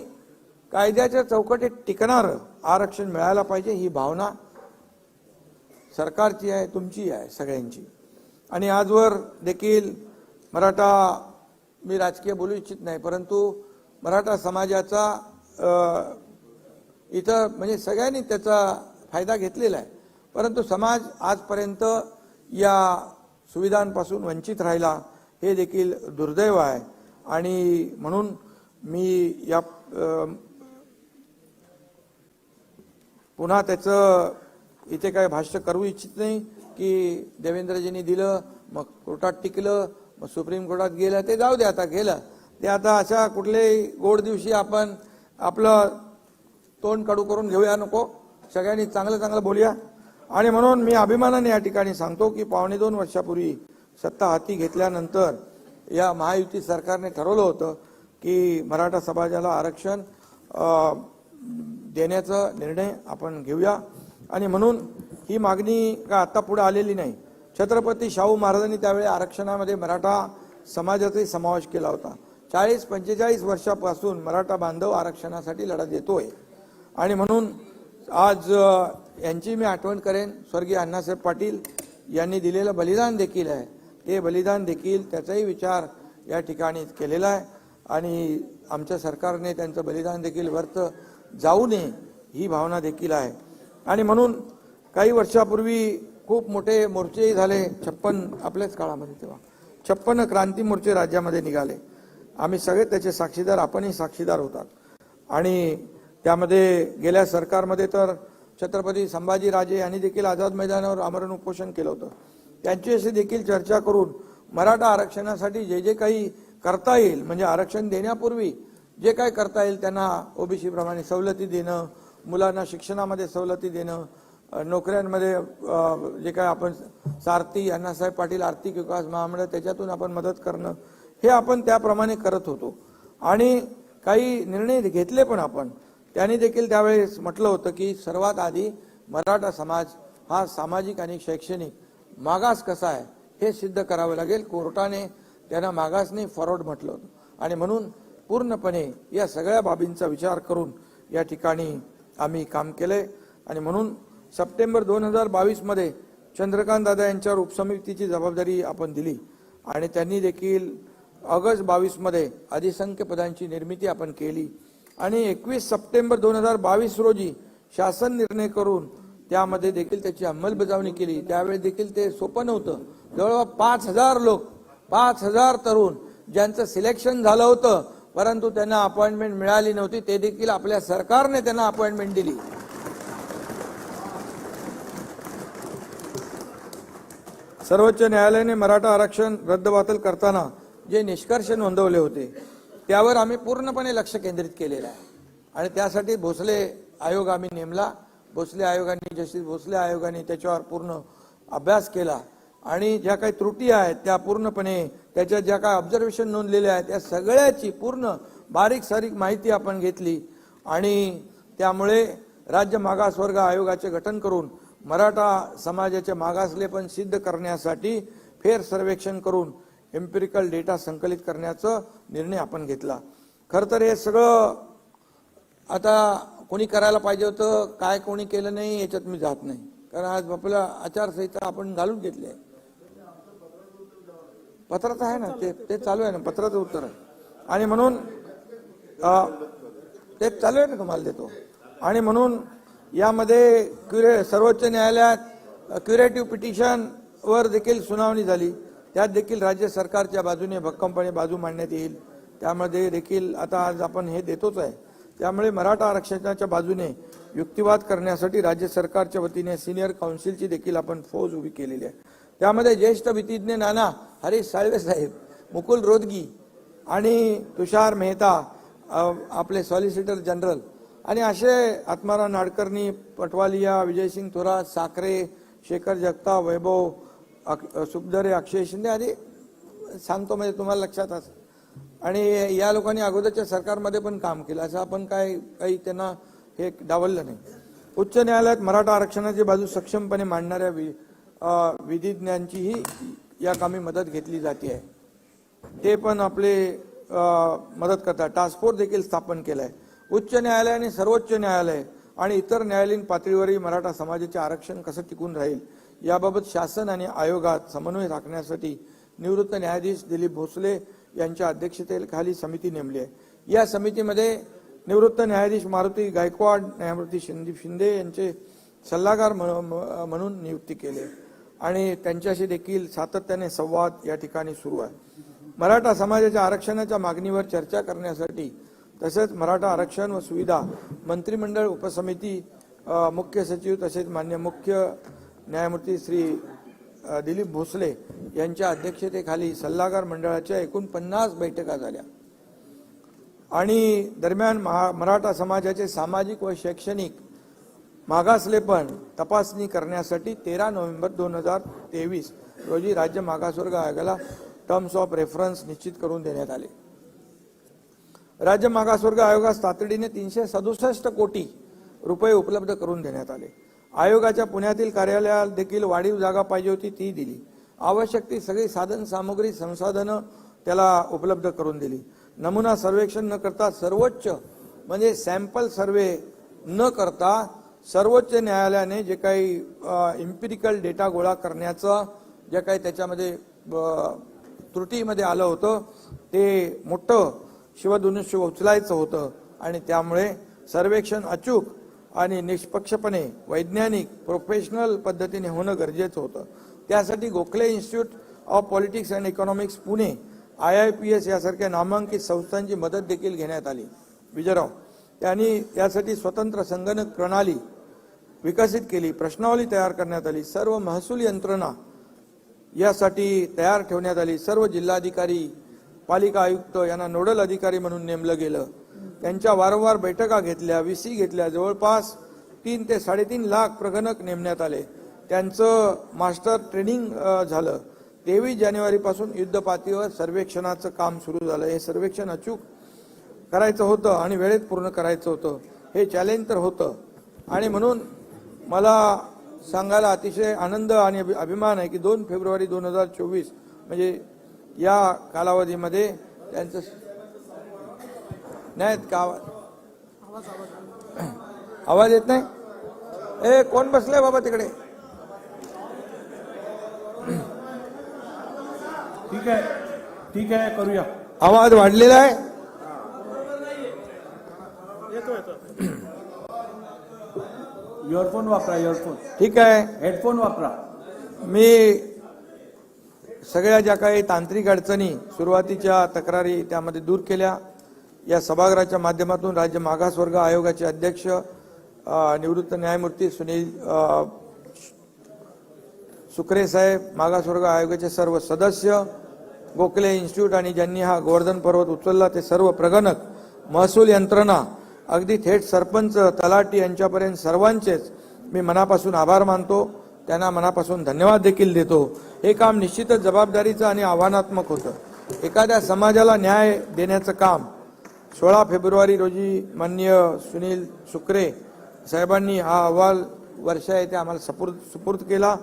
कायद्याच्या चौकटीत टिकणार आरक्षण मिळायला पाहिजे, ही भावना सरकारची आहे, तुमची आहे, सगळ्यांची. आणि आजवर देखील मराठा, मी राजकीय बोलू इच्छित नाही, परंतु मराठा समाजाचा इथं म्हणजे सगळ्यांनी त्याचा फायदा घेतलेला आहे. परंतु समाज आजपर्यंत या सुविधांपासून वंचित राहिला, हे देखील दुर्दैव आहे. आणि म्हणून मी या पुन्हा त्याचं इथे काय भाष्य करू इच्छित नाही की देवेंद्रजींनी दिलं मग कोर्टात टिकलं मग सुप्रीम कोर्टात गेलं, ते जाऊ दे, आता गेलं ते. आता अशा कुठल्याही गोड दिवशी आपण आपलं तोंड कडू करून घेऊया नको, सगळ्यांनी चांगलं बोलूया. आणि म्हणून मी अभिमानाने या ठिकाणी सांगतो की 2.25 वर्षापूर्वी सत्ता हाती घेतल्यानंतर या महायुती सरकारने ठरवलं होतं की मराठा समाजाला आरक्षण देण्याचा निर्णय आपण घेऊया. आणि म्हणून ही मागणी का आता पुढे आलेली नाही. छत्रपती शाहू महाराजांनी त्यावेळी आरक्षणामध्ये मराठा समाजाचाही समावेश केला होता. 40-45 वर्षापासून मराठा बांधव आरक्षणासाठी लढा देतोय. आणि म्हणून आज यांची मी आठवण करेन. स्वर्गीय अण्णासाहेब पाटील यांनी दिलेलं बलिदान देखील आहे. ते बलिदान देखील त्याचाही विचार या ठिकाणी केलेला आहे आणि आमच्या सरकारने त्यांचं बलिदान देखील व्यर्थ जाऊ नये ही भावना देखील आहे. आणि म्हणून काही वर्षापूर्वी खूप मोठे मोर्चे झाले. 56 आपल्याच काळामध्ये तेव्हा 56 क्रांती मोर्चे राज्यामध्ये निघाले. आम्ही सगळे त्याचे साक्षीदार, आपणही साक्षीदार होतात. आणि त्यामध्ये गेल्या सरकारमध्ये तर छत्रपती संभाजीराजे यांनी देखील आझाद मैदानावर आमरण उपोषण केलं होतं. त्यांच्याशी देखील चर्चा करून मराठा आरक्षणासाठी जे जे काही करता येईल, म्हणजे आरक्षण देण्यापूर्वी जे काही करता येईल त्यांना ओबीसी प्रमाणे सवलती देणं, मुलांना शिक्षणामध्ये सवलती देणं, नोकऱ्यांमध्ये जे काय आपण सारथी अण्णासाहेब पाटील आर्थिक विकास महामंडळ त्याच्यातून आपण मदत करणं, हे आपण त्याप्रमाणे करत होतो. आणि काही निर्णय घेतले पण आपण. त्यांनी देखील त्यावेळेस म्हटलं होतं की सर्वात आधी मराठा समाज हा सामाजिक आणि शैक्षणिक मागास कसा आहे हे सिद्ध करावं लागेल. कोर्टाने त्यांना मागास नाही फॉरवर्ड म्हटलं होतं. आणि म्हणून पूर्णपणे या सगळ्या बाबींचा विचार करून या ठिकाणी आम्ही काम केलंय. आणि म्हणून सप्टेंबर 2022 मध्ये चंद्रकांत दादा यांच्यावर उपसमितीची जबाबदारी आपण दिली आणि त्यांनी देखील ऑगस्ट 22 मध्ये अधिसंख्य पदांची निर्मिती आपण केली. आणि 21 सप्टेंबर 2022 रोजी शासन निर्णय करून त्यामध्ये देखील त्याची अंमलबजावणी केली. त्यावेळी देखील ते सोपं नव्हतं. जवळपास 5,000 लोक, 5,000 तरुण ज्यांचं सिलेक्शन झालं होतं परंतु त्यांना अपॉइंटमेंट मिळाली नव्हती, ते देखील आपल्या सरकारने त्यांना अपॉइंटमेंट दिली. सर्वोच्च न्यायालयाने मराठा आरक्षण रद्दबातल करताना जे निष्कर्ष नोंदवले होते त्यावर आम्ही पूर्णपणे लक्ष केंद्रित केलेलं आहे. आणि त्यासाठी भोसले आयोग आम्ही नेमला. भोसले आयोगाने, जस्टिस भोसले आयोगाने त्याच्यावर पूर्ण अभ्यास केला आणि ज्या काही त्रुटी आहेत त्या पूर्णपणे, त्याच्या ज्या काही ऑब्झर्वेशन नोंदलेल्या आहेत त्या सगळ्याची पूर्ण बारीक सारीक माहिती आपण घेतली. आणि त्यामुळे राज्य मागासवर्ग आयोगाचे गठन करून मराठा समाजाचे मागासलेपण सिद्ध करण्यासाठी फेर सर्वेक्षण करून एम्पिरिकल डेटा संकलित करण्याचा निर्णय आपण घेतला. खरं तर हे सगळं आता कोणी करायला पाहिजे होतं, काय कोणी केलं नाही याच्यात मी जात नाही. कारण आज आपला आचारसंहिता आपण घालून घेतली आहे. पत्राचं आहे ना, ते चालू आहे ना, पत्राचं उत्तर आहे. आणि म्हणून ते चालू आहे ना, तुम्हाला देतो. आणि म्हणून यामध्ये सर्वोच्च न्यायालयात क्युरेटिव्ह पिटिशन वर देखील सुनावणी झाली. त्यात देखील राज्य सरकारच्या बाजूने भक्कमपणे बाजू मांडण्यात येईल. त्यामध्ये देखील आता आज आपण हे देतोच आहे. त्यामुळे मराठा आरक्षणाच्या बाजूने युक्तिवाद करण्यासाठी राज्य सरकारच्या वतीने सिनियर काउन्सिलची देखील आपण फौज उभी केलेली आहे. त्यामध्ये ज्येष्ठ विधिज्ञ नाना हरीश साळवे साहेब, मुकुल रोदगी आणि तुषार मेहता आपले सॉलिसिटर जनरल आणि असे आत्माराम नाडकर्णी, पटवालिया, विजयसिंग थोरात, साखरे, शेखर जगताप, वैभव सुखदरे, अक्षय शिंदे आदी सांगतो म्हणजे तुम्हाला लक्षात असं. आणि या लोकांनी अगोदरच्या सरकारमध्ये पण काम केलं, असं आपण काही त्यांना हे डावललं नाही. उच्च न्यायालयात मराठा आरक्षणाची बाजू सक्षमपणे मांडणाऱ्या विधिज्ञांचीही या कामी मदत घेतली जाते आहे. ते पण आपले मदत करतात. टास्क फोर्स देखील स्थापन केलाय. उच्च न्यायालय आणि सर्वोच्च न्यायालय आणि इतर न्यायालयीन पातळीवरही मराठा समाजाचे आरक्षण कसं टिकून राहील याबाबत शासन आणि आयोगात समन्वय राखण्यासाठी निवृत्त न्यायाधीश दिलीप भोसले यांच्या अध्यक्षतेखाली समिती नेमली आहे. या समितीमध्ये निवृत्त न्यायाधीश मारुती गायकवाड, न्यायमूर्ती संदीप शिंदे यांचे सल्लागार म्हणून नियुक्ती केली आणि त्यांच्याशी देखील सातत्याने संवाद या ठिकाणी सुरू आहे. मराठा समाजाच्या आरक्षणाच्या मागणीवर चर्चा करण्यासाठी तसेच मराठा आरक्षण व सुविधा मंत्रिमंडळ उपसमिती, मुख्य सचिव तसेच मान्य मुख्य न्यायमूर्ती श्री दिलीप भोसले यांच्या अध्यक्षतेखाली सल्लागार मंडळाच्या एकूण 50 बैठका झाल्या. आणि दरम्यान मराठा समाजाचे सामाजिक व शैक्षणिक मागासलेपण तपासणी करण्यासाठी 13 नोव्हेंबर 2023 रोजी राज्य मागासवर्ग आयोगाला टर्म्स ऑफ रेफरन्स निश्चित करून देण्यात आले. राज्य मागासवर्ग आयोगास तातडीने 367 कोटी रुपये उपलब्ध करून देण्यात आले. आयोगाच्या पुण्यातील कार्यालयात देखील वाढीव जागा पाहिजे होती, ती दिली. आवश्यक ती सगळी साधन सामुग्री संसाधनं त्याला उपलब्ध करून दिली. नमुना सर्वेक्षण न करता सर्वोच्च म्हणजे सॅम्पल सर्वे न करता सर्वोच्च न्यायालयाने जे काही इम्पिरिकल डेटा गोळा करण्याचं जे काही त्याच्यामध्ये त्रुटीमध्ये आलं होतं ते मोठं शिवधनुष्य उचलायचं होतं आणि त्यामुळे सर्वेक्षण अचूक आणि निष्पक्षपणे वैज्ञानिक प्रोफेशनल पद्धतीने होणं गरजेचं होतं. त्यासाठी Gokhale institute of politics and economics Pune, IIPS यासारख्या नामांकित संस्थांची मदत देखील घेण्यात आली. विजयराव त्यांनी त्यासाठी स्वतंत्र संगणक प्रणाली विकसित केली, प्रश्नावली तयार करण्यात आली, सर्व महसूल यंत्रणा यासाठी तयार ठेवण्यात आली, सर्व जिल्हाधिकारी पालिका आयुक्त यांना नोडल अधिकारी म्हणून नेमलं गेलं, त्यांच्या वारंवार बैठका घेतल्या, VC घेतल्या, जवळपास 3 ते 3.5 लाख प्रगणक नेमण्यात आले, त्यांचं मास्टर ट्रेनिंग झालं. 23 जानेवारीपासून युद्धपातळीवर सर्वेक्षणाचं काम सुरू झालं. हे सर्वेक्षण अचूक करायचं होतं आणि वेळेत पूर्ण करायचं होतं. हे चॅलेंज तर होतं आणि म्हणून मला सांगायला अतिशय आनंद आणि अभिमान आहे की 2 फेब्रुवारी 2024 म्हणजे या कालावधीमध्ये त्यांचं नाहीत का आवाज येत नाही. ए कोण बसले बाबा तिकडे. ठीक आहे करूया. आवाज वाढलेला आहे. इयरफोन वापरा. इयरफोन ठीक आहे. हेडफोन वापरा. मी सगळ्या ज्या काही तांत्रिक अडचणी सुरुवातीच्या तक्रारी त्यामध्ये दूर केल्या. या सभागृहाच्या माध्यमातून राज्य मागासवर्ग आयोगाचे अध्यक्ष निवृत्त न्यायमूर्ती सुनील सुकरे साहेब, मागासवर्ग आयोगाचे सर्व सदस्य, गोखले इन्स्टिट्यूट आणि ज्यांनी हा गोवर्धन पर्वत उचलला ते सर्व प्रगणक, महसूल यंत्रणा, अगदी थेट सरपंच, तलाठी यांच्यापर्यंत सर्वांचेच मी मनापासून आभार मानतो. त्यांना मनापासून धन्यवाद देखील देतो. हे काम निश्चितच जबाबदारीचं आणि आव्हानात्मक होतं. एखाद्या समाजाला न्याय देण्याचं काम 16 फेब्रुवारी रोजी माननीय सुनील सुकरे साहेबांनी हा अहवाल वर्षा येथे आम्हाला सुपूर्द केला.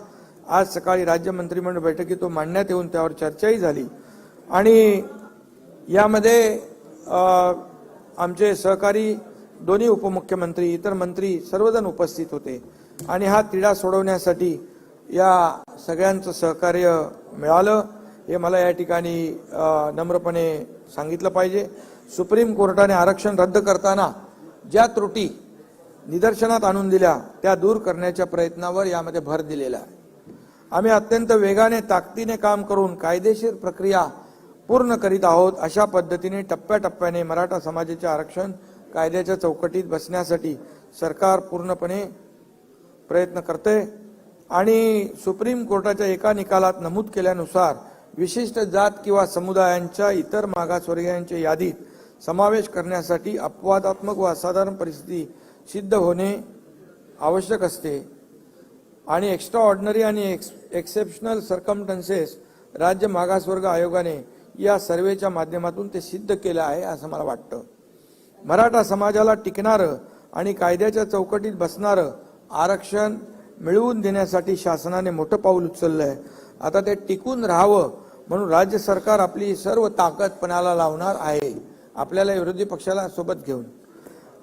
आज सकाळी राज्य मंत्रिमंडळ बैठकीत तो मांडण्यात येऊन त्यावर चर्चाही झाली आणि यामध्ये आमचे सहकारी दोन्ही उपमुख्यमंत्री, इतर मंत्री सर्वजण उपस्थित होते आणि हा तिढा सोडवण्यासाठी या सगळ्यांचं सहकार्य मिळालं हे मला या ठिकाणी नम्रपणे सांगितलं पाहिजे. सुप्रीम कोर्टाने आरक्षण रद्द करताना ज्या त्रुटी निदर्शनात आणून दिल्या त्या दूर करण्याच्या प्रयत्नावर यामध्ये भर दिलेला आहे. आम्ही अत्यंत वेगाने ताकदीने काम करून कायदेशीर प्रक्रिया पूर्ण करीत आहोत. अशा पद्धतीने टप्प्याटप्प्याने मराठा समाजाचे आरक्षण कायद्याच्या चौकटीत बसण्यासाठी सरकार पूर्णपणे प्रयत्न करते आणि सुप्रीम कोर्टाच्या एका निकालात नमूद केल्यानुसार विशिष्ट जात किंवा समुदायांच्या इतर मागासवर्गीयांच्या यादीत समावेश करण्यासाठी अपवादात्मक व असाधारण परिस्थिती सिद्ध होणे आवश्यक असते आणि एक्स्ट्रा ऑर्डिनरी आणि एक्सेप्शनल सर्कमस्टन्सेस राज्य मागासवर्ग आयोगाने या सर्वेच्या माध्यमातून ते सिद्ध केलं आहे असं मला वाटतं. मराठा समाजाला टिकणारं आणि कायद्याच्या चौकटीत बसणारं आरक्षण मिळवून देण्यासाठी शासनाने मोठं पाऊल उचललं आहे. आता ते टिकून राहावं म्हणून राज्य सरकार आपली सर्व ताकद पणाला लावणार आहे, आपल्याला विरोधी पक्षाला सोबत घेऊन.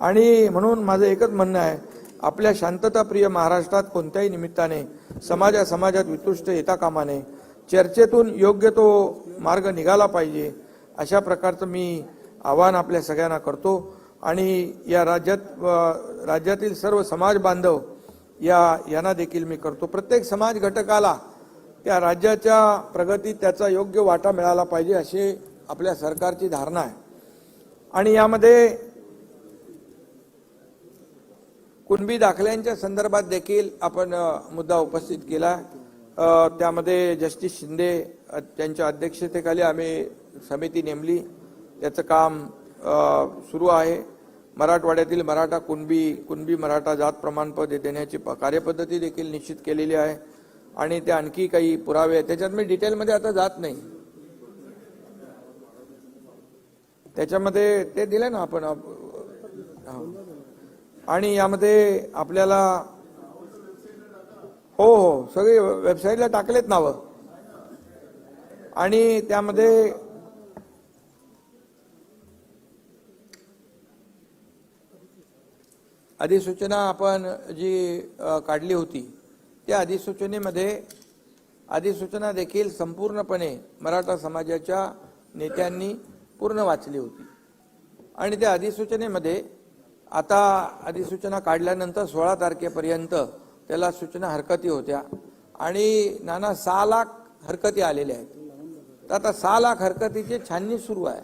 आणि म्हणून माझं एकच म्हणणं आहे, आपल्या शांतताप्रिय महाराष्ट्रात कोणत्याही निमित्ताने समाजात वितुष्ट येता कामा नये. चर्चेतून योग्य तो मार्ग निघाला पाहिजे अशा प्रकारचं मी आवाहन आपल्या सगळ्यांना करतो आणि या राज्यातील सर्व समाज बांधव यांना देखील मी करतो. प्रत्येक समाज घटकाला त्या राज्याच्या प्रगतीत त्याचा योग्य वाटा मिळाला पाहिजे अशी आपल्या सरकारची धारणा आहे. आणि यामध्ये कुणबी दाखल्यांच्या संदर्भात देखील आपण मुद्दा उपस्थित केला. त्यामध्ये जस्टिस शिंदे त्यांच्या अध्यक्षतेखाली आम्ही समिती नेमली. त्याचं काम सुरू आहे. मराठवाड्यातील मराठा कुणबी मराठा जात प्रमाणपत्र देण्याची कार्यपद्धती देखील निश्चित केलेली आहे आणि ते आणखी काही पुरावे आहेत. त्याच्यात मी डिटेलमध्ये आता जात नाही. त्याच्यामध्ये ते दिले ना आपण. आणि यामध्ये आपल्याला हो सगळे वेबसाईटला टाकलेत नावं आणि त्यामध्ये अधिसूचना आपण जी काढली होती त्या अधिसूचना देखील संपूर्णपणे मराठा समाजाच्या नेत्यांनी पूर्ण वाचली होती आणि त्या अधिसूचनेमध्ये आता अधिसूचना काढल्यानंतर 16 तारखेपर्यंत त्याला सूचना हरकती होत्या आणि नाना 6 लाख हरकती आलेल्या आहेत. तर आता 6 लाख हरकतीची छाननी सुरू आहे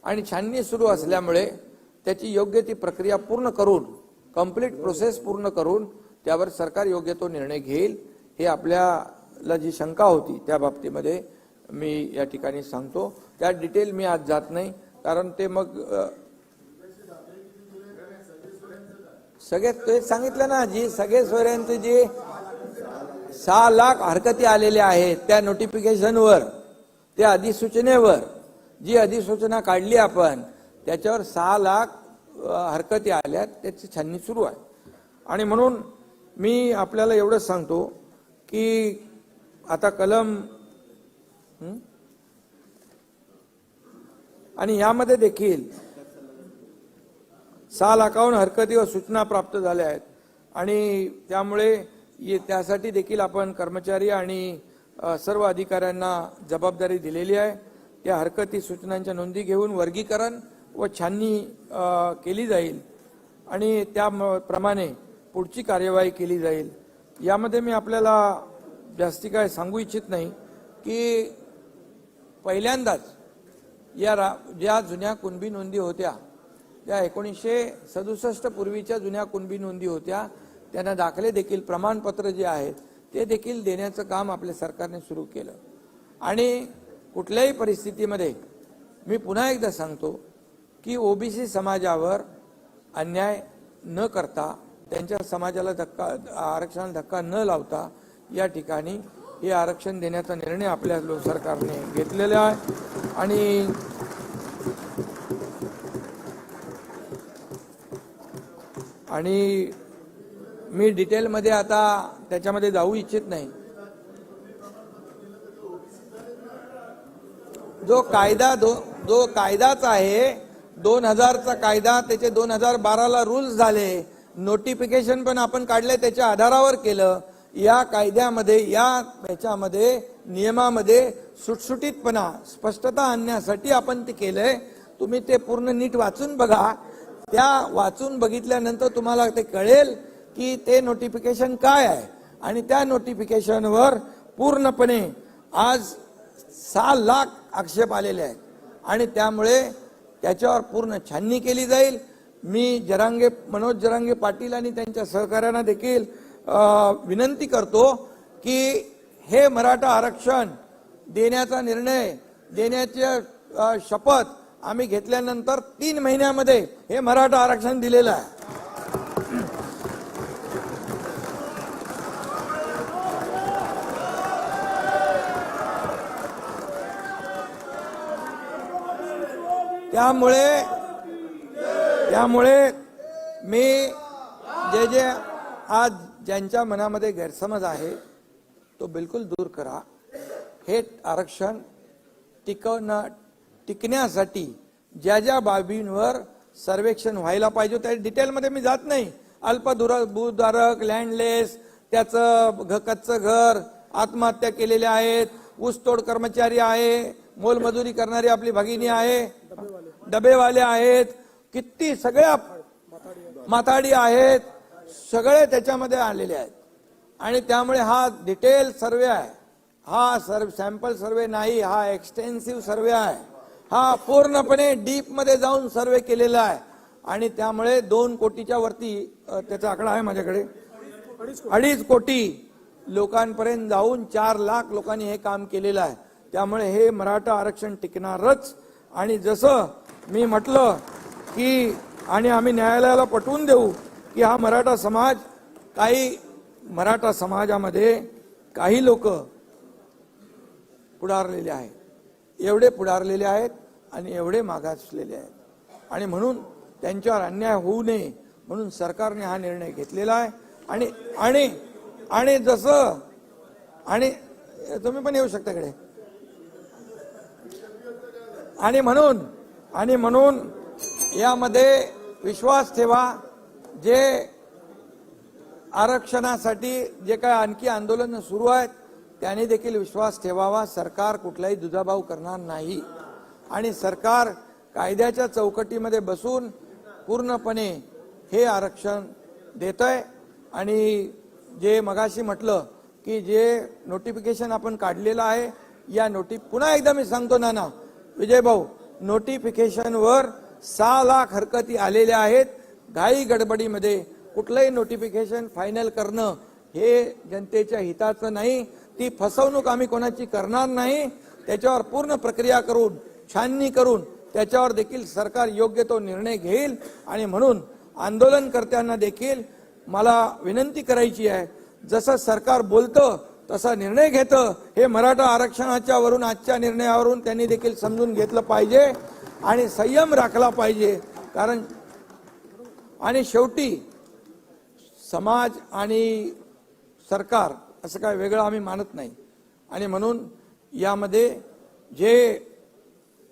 आणि छाननी सुरू असल्यामुळे त्याची योग्य ती प्रक्रिया पूर्ण करून कंप्लीट प्रोसेस पूर्ण करून त्यावर सरकार योग्य तो निर्णय घेईल. हे आपल्याला जी शंका होती त्या बाबतीमध्ये मी या ठिकाणी सांगतो. त्या डिटेल मी आज जात नाही कारण ते मग सगळे ते सांगितलं ना जी सगळे सोयऱ्यांचे जे 6 लाख हरकती आलेल्या आहेत त्या नोटिफिकेशनवर त्या अधिसूचनेवर जी अधिसूचना काढली आपण त्याच्यावर 6 लाख हरकती आल्यात त्याची छाननी सुरू आहे. आणि म्हणून मी आपल्याला एवढंच सांगतो की आता कलम आणि यामध्ये देखील 6 लाखाहून हरकती व सूचना प्राप्त झाल्या आहेत आणि त्यामुळे त्यासाठी देखील आपण कर्मचारी आणि सर्व अधिकाऱ्यांना जबाबदारी दिलेली आहे. त्या हरकती सूचनांच्या नोंदी घेऊन वर्गीकरण व छाननी केली जाईल आणि त्याप्रमाणे पुढची कार्यवाही केली जाईल. यामध्ये मी आपल्याला जास्ती काय सांगू इच्छित नाही की पहिल्यांदाच ज्या जुन्या कुणबी नोंदी होत्या त्या 1967 पूर्वीच्या जुन्या कुणबी नोंदी होत्या त्यांना दाखले देखील प्रमाणपत्र जे आहेत ते देखील देण्याचं काम आपल्या सरकारने सुरू केलं. आणि कुठल्याही परिस्थितीमध्ये मी पुन्हा एकदा सांगतो की ओबीसी समाजावर अन्याय न करता त्यांच्या समाजाला आरक्षणाला धक्का न लावता या ठिकाणी हे आरक्षण देण्याचा निर्णय आपल्या सरकारने घेतलेला आहे. आणि मी डिटेलमध्ये आता त्याच्यामध्ये जाऊ इच्छित नाही. जो कायदाच आहे 2000चा कायदा त्याचे 2012ला रूल्स झाले. नोटिफिकेशन पण आपण काढले त्याच्या आधारावर केलं. या कायद्यामध्ये याच्यामध्ये नियमामध्ये सुटसुटीतपणा स्पष्टता आणण्यासाठी आपण ते केलंय. तुम्ही ते पूर्ण नीट वाचून बघा. त्या वाचून बघितल्यानंतर तुम्हाला ते कळेल की ते नोटिफिकेशन काय आहे आणि त्या नोटिफिकेशनवर पूर्णपणे आज 6 लाख आक्षेप आलेले आहेत आणि त्यामुळे त्याच्यावर पूर्ण छाननी केली जाईल. मी मनोज जरांगे पाटील आणि त्यांच्या सहकार्यांना देखील विनंती करतो की हे मराठा आरक्षण देण्याचा निर्णय देण्याची शपथ आम्ही घेतल्यानंतर 3 महिन्यामध्ये हे मराठा आरक्षण दिलेलं आहे. त्यामुळे मी जे आज ज्यांच्या मनामध्ये गैरसमज आहे तो बिलकुल दूर करा. हे आरक्षण टिकण्यासाठी ज्या बाबींवर सर्वेक्षण व्हायला पाहिजे त्या डिटेलमध्ये मी जात नाही. अल्पभूधारक लँडलेस त्याचं कच्चं घर आत्महत्या केलेले आहेत, ऊसतोड कर्मचारी आहे, मोलमजुरी करणारी आपली भगिनी आहे, डबेवाले आहेत, किती सगळ्या माथाडी आहेत, सगळे त्याच्यामध्ये आलेले आहेत. आणि त्यामुळे हा डिटेल सर्वे आहे. हा सॅम्पल सर्वे नाही, हा एक्सटेन्सिव्ह सर्वे आहे. हा पूर्णपणे डीप मध्ये जाऊन सर्वे केलेला आहे आणि त्यामुळे 2 कोटीच्या वरती त्याचा आकडा आहे माझ्याकडे 2.5 कोटी लोकांपर्यंत जाऊन 4 लाख लोकांनी हे काम केलेलं आहे. त्यामुळे हे मराठा आरक्षण टिकणारच. आणि जसं मी म्हटलं की आणि आम्ही न्यायालयाला पटवून देऊ की हा मराठा समाजामध्ये काही लोक पुढारलेले आहेत, एवढे पुढारलेले आहेत आणि एवढे मागासलेले आहेत आणि म्हणून त्यांच्यावर अन्याय होऊ नये म्हणून सरकारने हा निर्णय घेतलेला आहे. आणि जसं आणि तुम्ही पण येऊ शकता इकडे. आणि म्हणून यामध्ये विश्वास ठेवा जे आरक्षणासाठी जे काय आणखी आंदोलन सुरू आहेत त्याने देखील विश्वास ठेवावा. सरकार कुठलाही दुजाभाव करणार नाही आणि सरकार कायद्याच्या चौकटीमध्ये बसून पूर्णपणे हे आरक्षण देतंय. आणि जे मगाशी म्हटलं की जे नोटिफिकेशन आपण काढलेलं आहे या पुन्हा एकदा मी सांगतो नाना विजय भाऊ, नोटिफिकेशनवर 6 लाख हरकती आलेल्या आहेत. घाई गडबडीमध्ये कुठलंही नोटिफिकेशन फायनल करणं हे जनतेच्या हिताचं नाही. ती फसवणूक आम्ही कोणाची करणार नाही. त्याच्यावर पूर्ण प्रक्रिया करून छाननी करून त्याच्यावर देखील सरकार योग्य तो निर्णय घेईल. आणि म्हणून आंदोलनकर्त्यांना देखील मला विनंती करायची आहे, जसं सरकार बोलतं तसा निर्णय घेतं हे मराठा आरक्षणाच्या वरून आजच्या निर्णयावरून त्यांनी देखील समजून घेतलं पाहिजे आणि संयम राखला पाहिजे. कारण आणि शेवटी समाज आणि सरकार असं काय वेगळं आम्ही मानत नाही. आणि म्हणून यामध्ये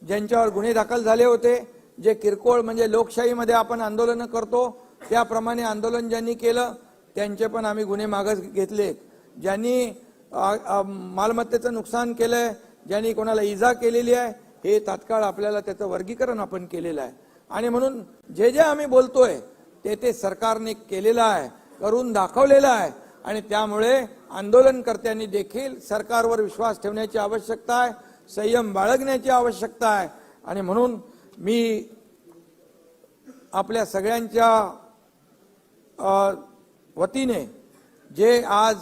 ज्यांच्यावर गुन्हे दाखल झाले होते, जे किरकोळ म्हणजे लोकशाहीमध्ये आपण आंदोलनं करतो त्याप्रमाणे आंदोलन ज्यांनी केलं त्यांचे पण आम्ही गुन्हे मागं घेतले. ज्यांनी मालमत्तेचं नुकसान केलंय, ज्यांनी कोणाला इजा केलेली आहे, हे तात्काळ आपल्याला त्याचं वर्गीकरण आपण केलेलं आहे. आणि म्हणून जे आम्ही बोलतोय ते सरकारने केलेलं आहे, करून दाखवलेलं आहे. आणि त्यामुळे आंदोलनकर्त्यांनी देखील सरकारवर विश्वास ठेवण्याची आवश्यकता आहे, संयम बाळगण्याची आवश्यकता आहे. आणि म्हणून मी आपल्या सगळ्यांच्या वतीने जे आज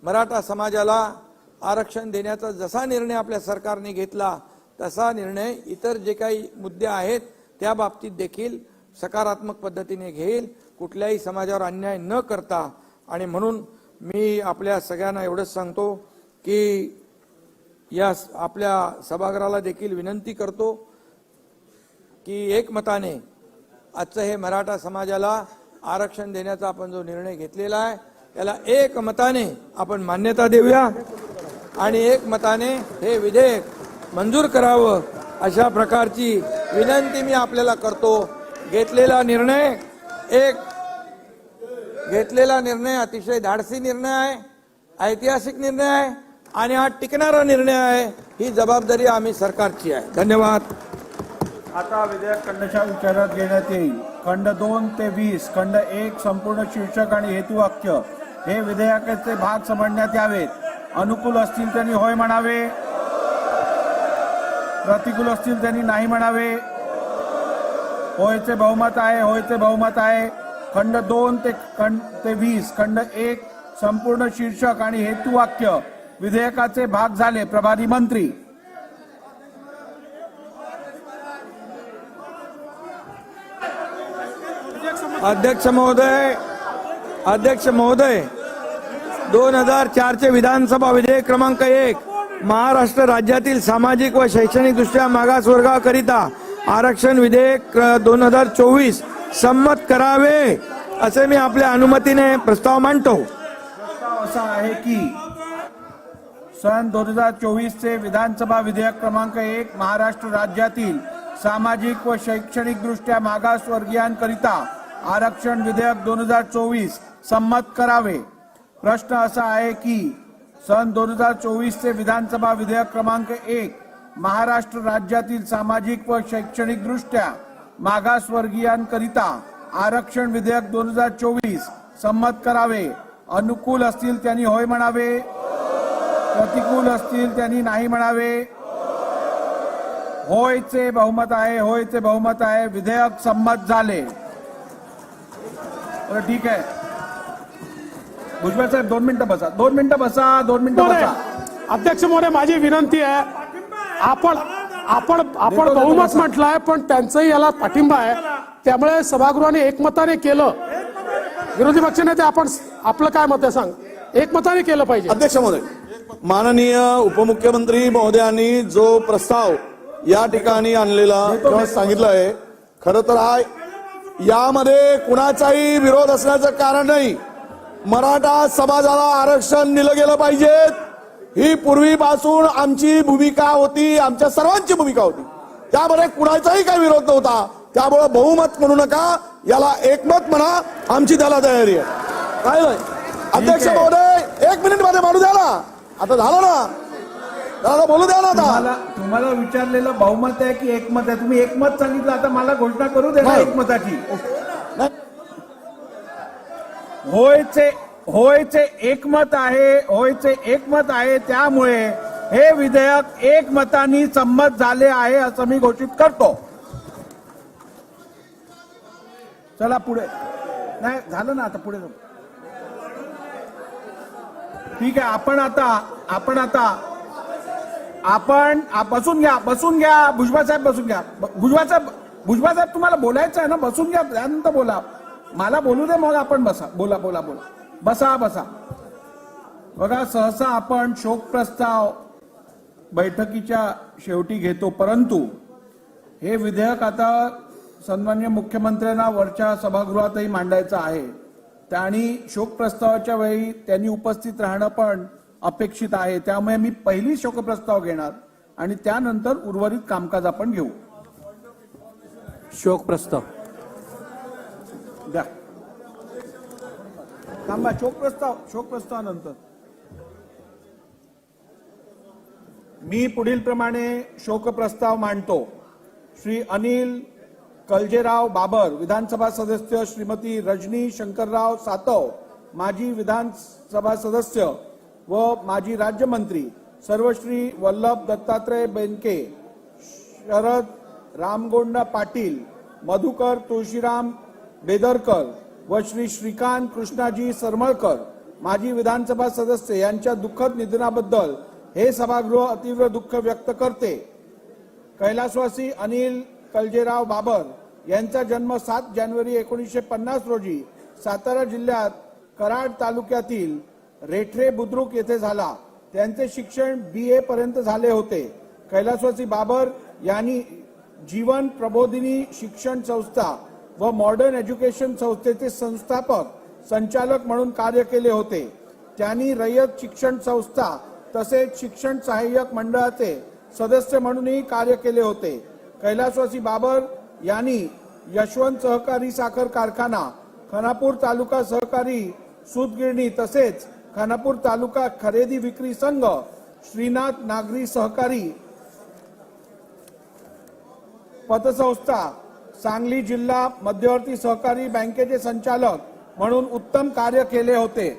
मराठा समाजाला आरक्षण देण्याचा जसा निर्णय आपल्या सरकारने घेतला तसा निर्णय इतर जे काही मुद्दे आहेत त्या बाबतीत देखील सकारात्मक पद्धतीने घेईल, कुठल्याही समाजावर अन्याय न करता. आणि म्हणून मी आपल्या सगळ्यांना एवढंच सांगतो की या आपल्या सभागृहाला देखील विनंती करतो की एकमताने आजचं हे मराठा समाजाला आरक्षण देण्याचा आपण जो निर्णय घेतलेला आहे त्याला एकमताने आपण मान्यता देऊया आणि एकमताने हे विधेयक मंजूर करावं अशा प्रकारची विनंती मी आपल्याला करतो. घेतलेला निर्णय अतिशय धाडसी निर्णय आहे, ऐतिहासिक निर्णय आहे आणि हा टिकणारा निर्णय आहे. ही जबाबदारी आम्ही सरकारची आहे. धन्यवाद. आता विधेयक खंडशः विचारात घेण्यात येईल. खंड 2 ते 20, खंड 1 संपूर्ण शीर्षक आणि हेतुवाक्य हे विधेयकाचे भाग समजण्यात यावेत. अनुकूल असतील त्यांनी होय म्हणावे, प्रतिकूल असतील त्यांनी नाही म्हणावे. होयचे बहुमत आहे, होयचे बहुमत आहे. खंड 2 ते 20, खंड 1 संपूर्ण शीर्षक आणि हेतुवाक्य विधेयकाचे भाग झाले. प्रभारी मंत्री. अध्यक्ष महोदय 2004 चे विधानसभा विधेयक क्रमांक 1 महाराष्ट्र राज्यातील सामाजिक व शैक्षणिक दृष्ट्या मागासवर्गाकरिता आरक्षण विधेयक 2024 संमत करावे असे मी आपल्या अनुमतीने प्रस्ताव मांडतो. प्रस्ताव असा आहे की सन 2024 चे विधानसभा विधेयक क्रमांक 1 महाराष्ट्र राज्यातील सामाजिक व शैक्षणिक दृष्ट्या मागासवर्गीयांकरिता आरक्षण विधेयक 2024 संमत करावे. प्रश्न असा आहे की सन 2024 चे विधानसभा विधेयक क्रमांक 1 महाराष्ट्र राज्यातील सामाजिक व शैक्षणिक दृष्ट्या मागासवर्गीयांकरिता आरक्षण विधेयक 2024 संमत करावे. अनुकूल असतील त्यांनी होय म्हणावे, प्रतिकूल असतील त्यांनी नाही म्हणावे. होयचे बहुमत आहे, होयचे बहुमत आहे. विधेयक संमत झाले. ठीक आहे. भुजबळ साहेब 2 मिनिटं बसा, 2 मिनिटं बसा, 2 मिनिटं बसा. अध्यक्ष महोदय माझी विनंती आहे, आपण बहुमत म्हटलंय पण त्यांचंही याला पाठिंबा आहे, त्यामुळे सभागृहाने एकमताने केलं. विरोधी पक्षनेते आपण आपलं काय मत आहे सांग. एकमताने केलं पाहिजे. अध्यक्ष महोदय, माननीय उपमुख्यमंत्री महोदयांनी जो प्रस्ताव या ठिकाणी आणलेला किंवा सांगितलं आहे, खरं तर हा यामध्ये कुणाचाही विरोध असण्याचं कारण नाही. मराठा समाजाला आरक्षण दिलं गेलं पाहिजे ही पूर्वीपासून आमची भूमिका होती, आमच्या सर्वांची भूमिका होती. त्यामध्ये कुणाचाही काही विरोध नव्हता. त्यामुळे बहुमत म्हणू नका, याला एकमत म्हणा. आमची त्याला तयारी आहे. काय नाही अध्यक्ष महोदय, 1 मिनिट मध्ये मानू द्या ना. आता झालं ना, त्याला बोलू द्या ना. आता तुम्हाला विचारलेलं बहुमत आहे की एकमत आहे? तुम्ही एकमत सांगितलं, आता मला घोषणा करू दे ना नाही. एकमताची. नाही. होयचे एकमत आहे, होयचे एकमत आहे. त्यामुळे हे विधेयक एकमताने संमत झाले आहे असं मी घोषित करतो. चला पुढे. नाही झालं ना, आता पुढे जाऊ. ठीक आहे. आपण बसून घ्या. भुजबळ साहेब बसून घ्या. भुजबळ साहेब तुम्हाला बोलायचं आहे ना, बसून घ्या, त्यानंतर बोला. मला बोलू दे, मग आपण बसा. बोला. बसा. बघा, सहसा आपण शोक प्रस्ताव बैठकीच्या शेवटी घेतो, परंतु हे विधेयक आता सन्माननीय मुख्यमंत्र्यांना वरच्या सभागृहातही मांडायचं आहे. आणि शोक प्रस्तावाच्या वेळी त्यांनी उपस्थित राहणं पण अपेक्षित आहे. त्यामुळे मी पहिली शोकप्रस्ताव घेणार आणि त्यानंतर उर्वरित कामकाज आपण घेऊ. शोक प्रस्ताव द्या. थांबा. शोकप्रस्तावानंतर मी पुढील प्रमाणे शोकप्रस्ताव मांडतो. श्री अनिल कलजेराव बाबर, विधानसभा सदस्य, श्रीमती रजनी शंकरराव सातव, माजी विधानसभा सदस्य व माजी राज्यमंत्री, सर्वश्री वल्लभ दत्तात्रय बेनके, शरद रामगोंडा पाटील, मधुकर तुळशीराम बेदरकर व श्री श्रीकांत कृष्णाजी सरमळकर, माजी विधानसभा सदस्य यांच्या दुःखद निधनाबद्दल हे सभागृह अतीव्र दुःख व्यक्त करते. कैलासवासी अनिल कलजेराव बाबर यांचा जन्म 7 जानेवारी 1950 रोजी सातारा जिल्ह्यात कराड तालुक्यातील रेठरे बुद्रुक येथे झाला. त्यांचे शिक्षण BA पर्यंत झाले होते. कैलासवासी बाबर यांनी जीवन प्रबोधिनी शिक्षण संस्था व मॉडर्न एज्युकेशन संस्थेचे संस्थापक संचालक म्हणून कार्य केले होते. त्यांनी रयत शिक्षण संस्था तसेच शिक्षण सहाय्यक मंडळाचे सदस्य म्हणूनही कार्य केले होते. कैलासवासी बाबर यांनी यशवंत सहकारी साखर कारखाना, खानापूर तालुका सहकारी सूतगिरणी तसेच खानापूर तालुका खरेदी विक्री संघ, श्रीनाथ नागरी सहकारी पतसंस्था, सांगली जिल्हा मध्यवर्ती सहकारी बँकेचे संचालक म्हणून उत्तम कार्य केले होते.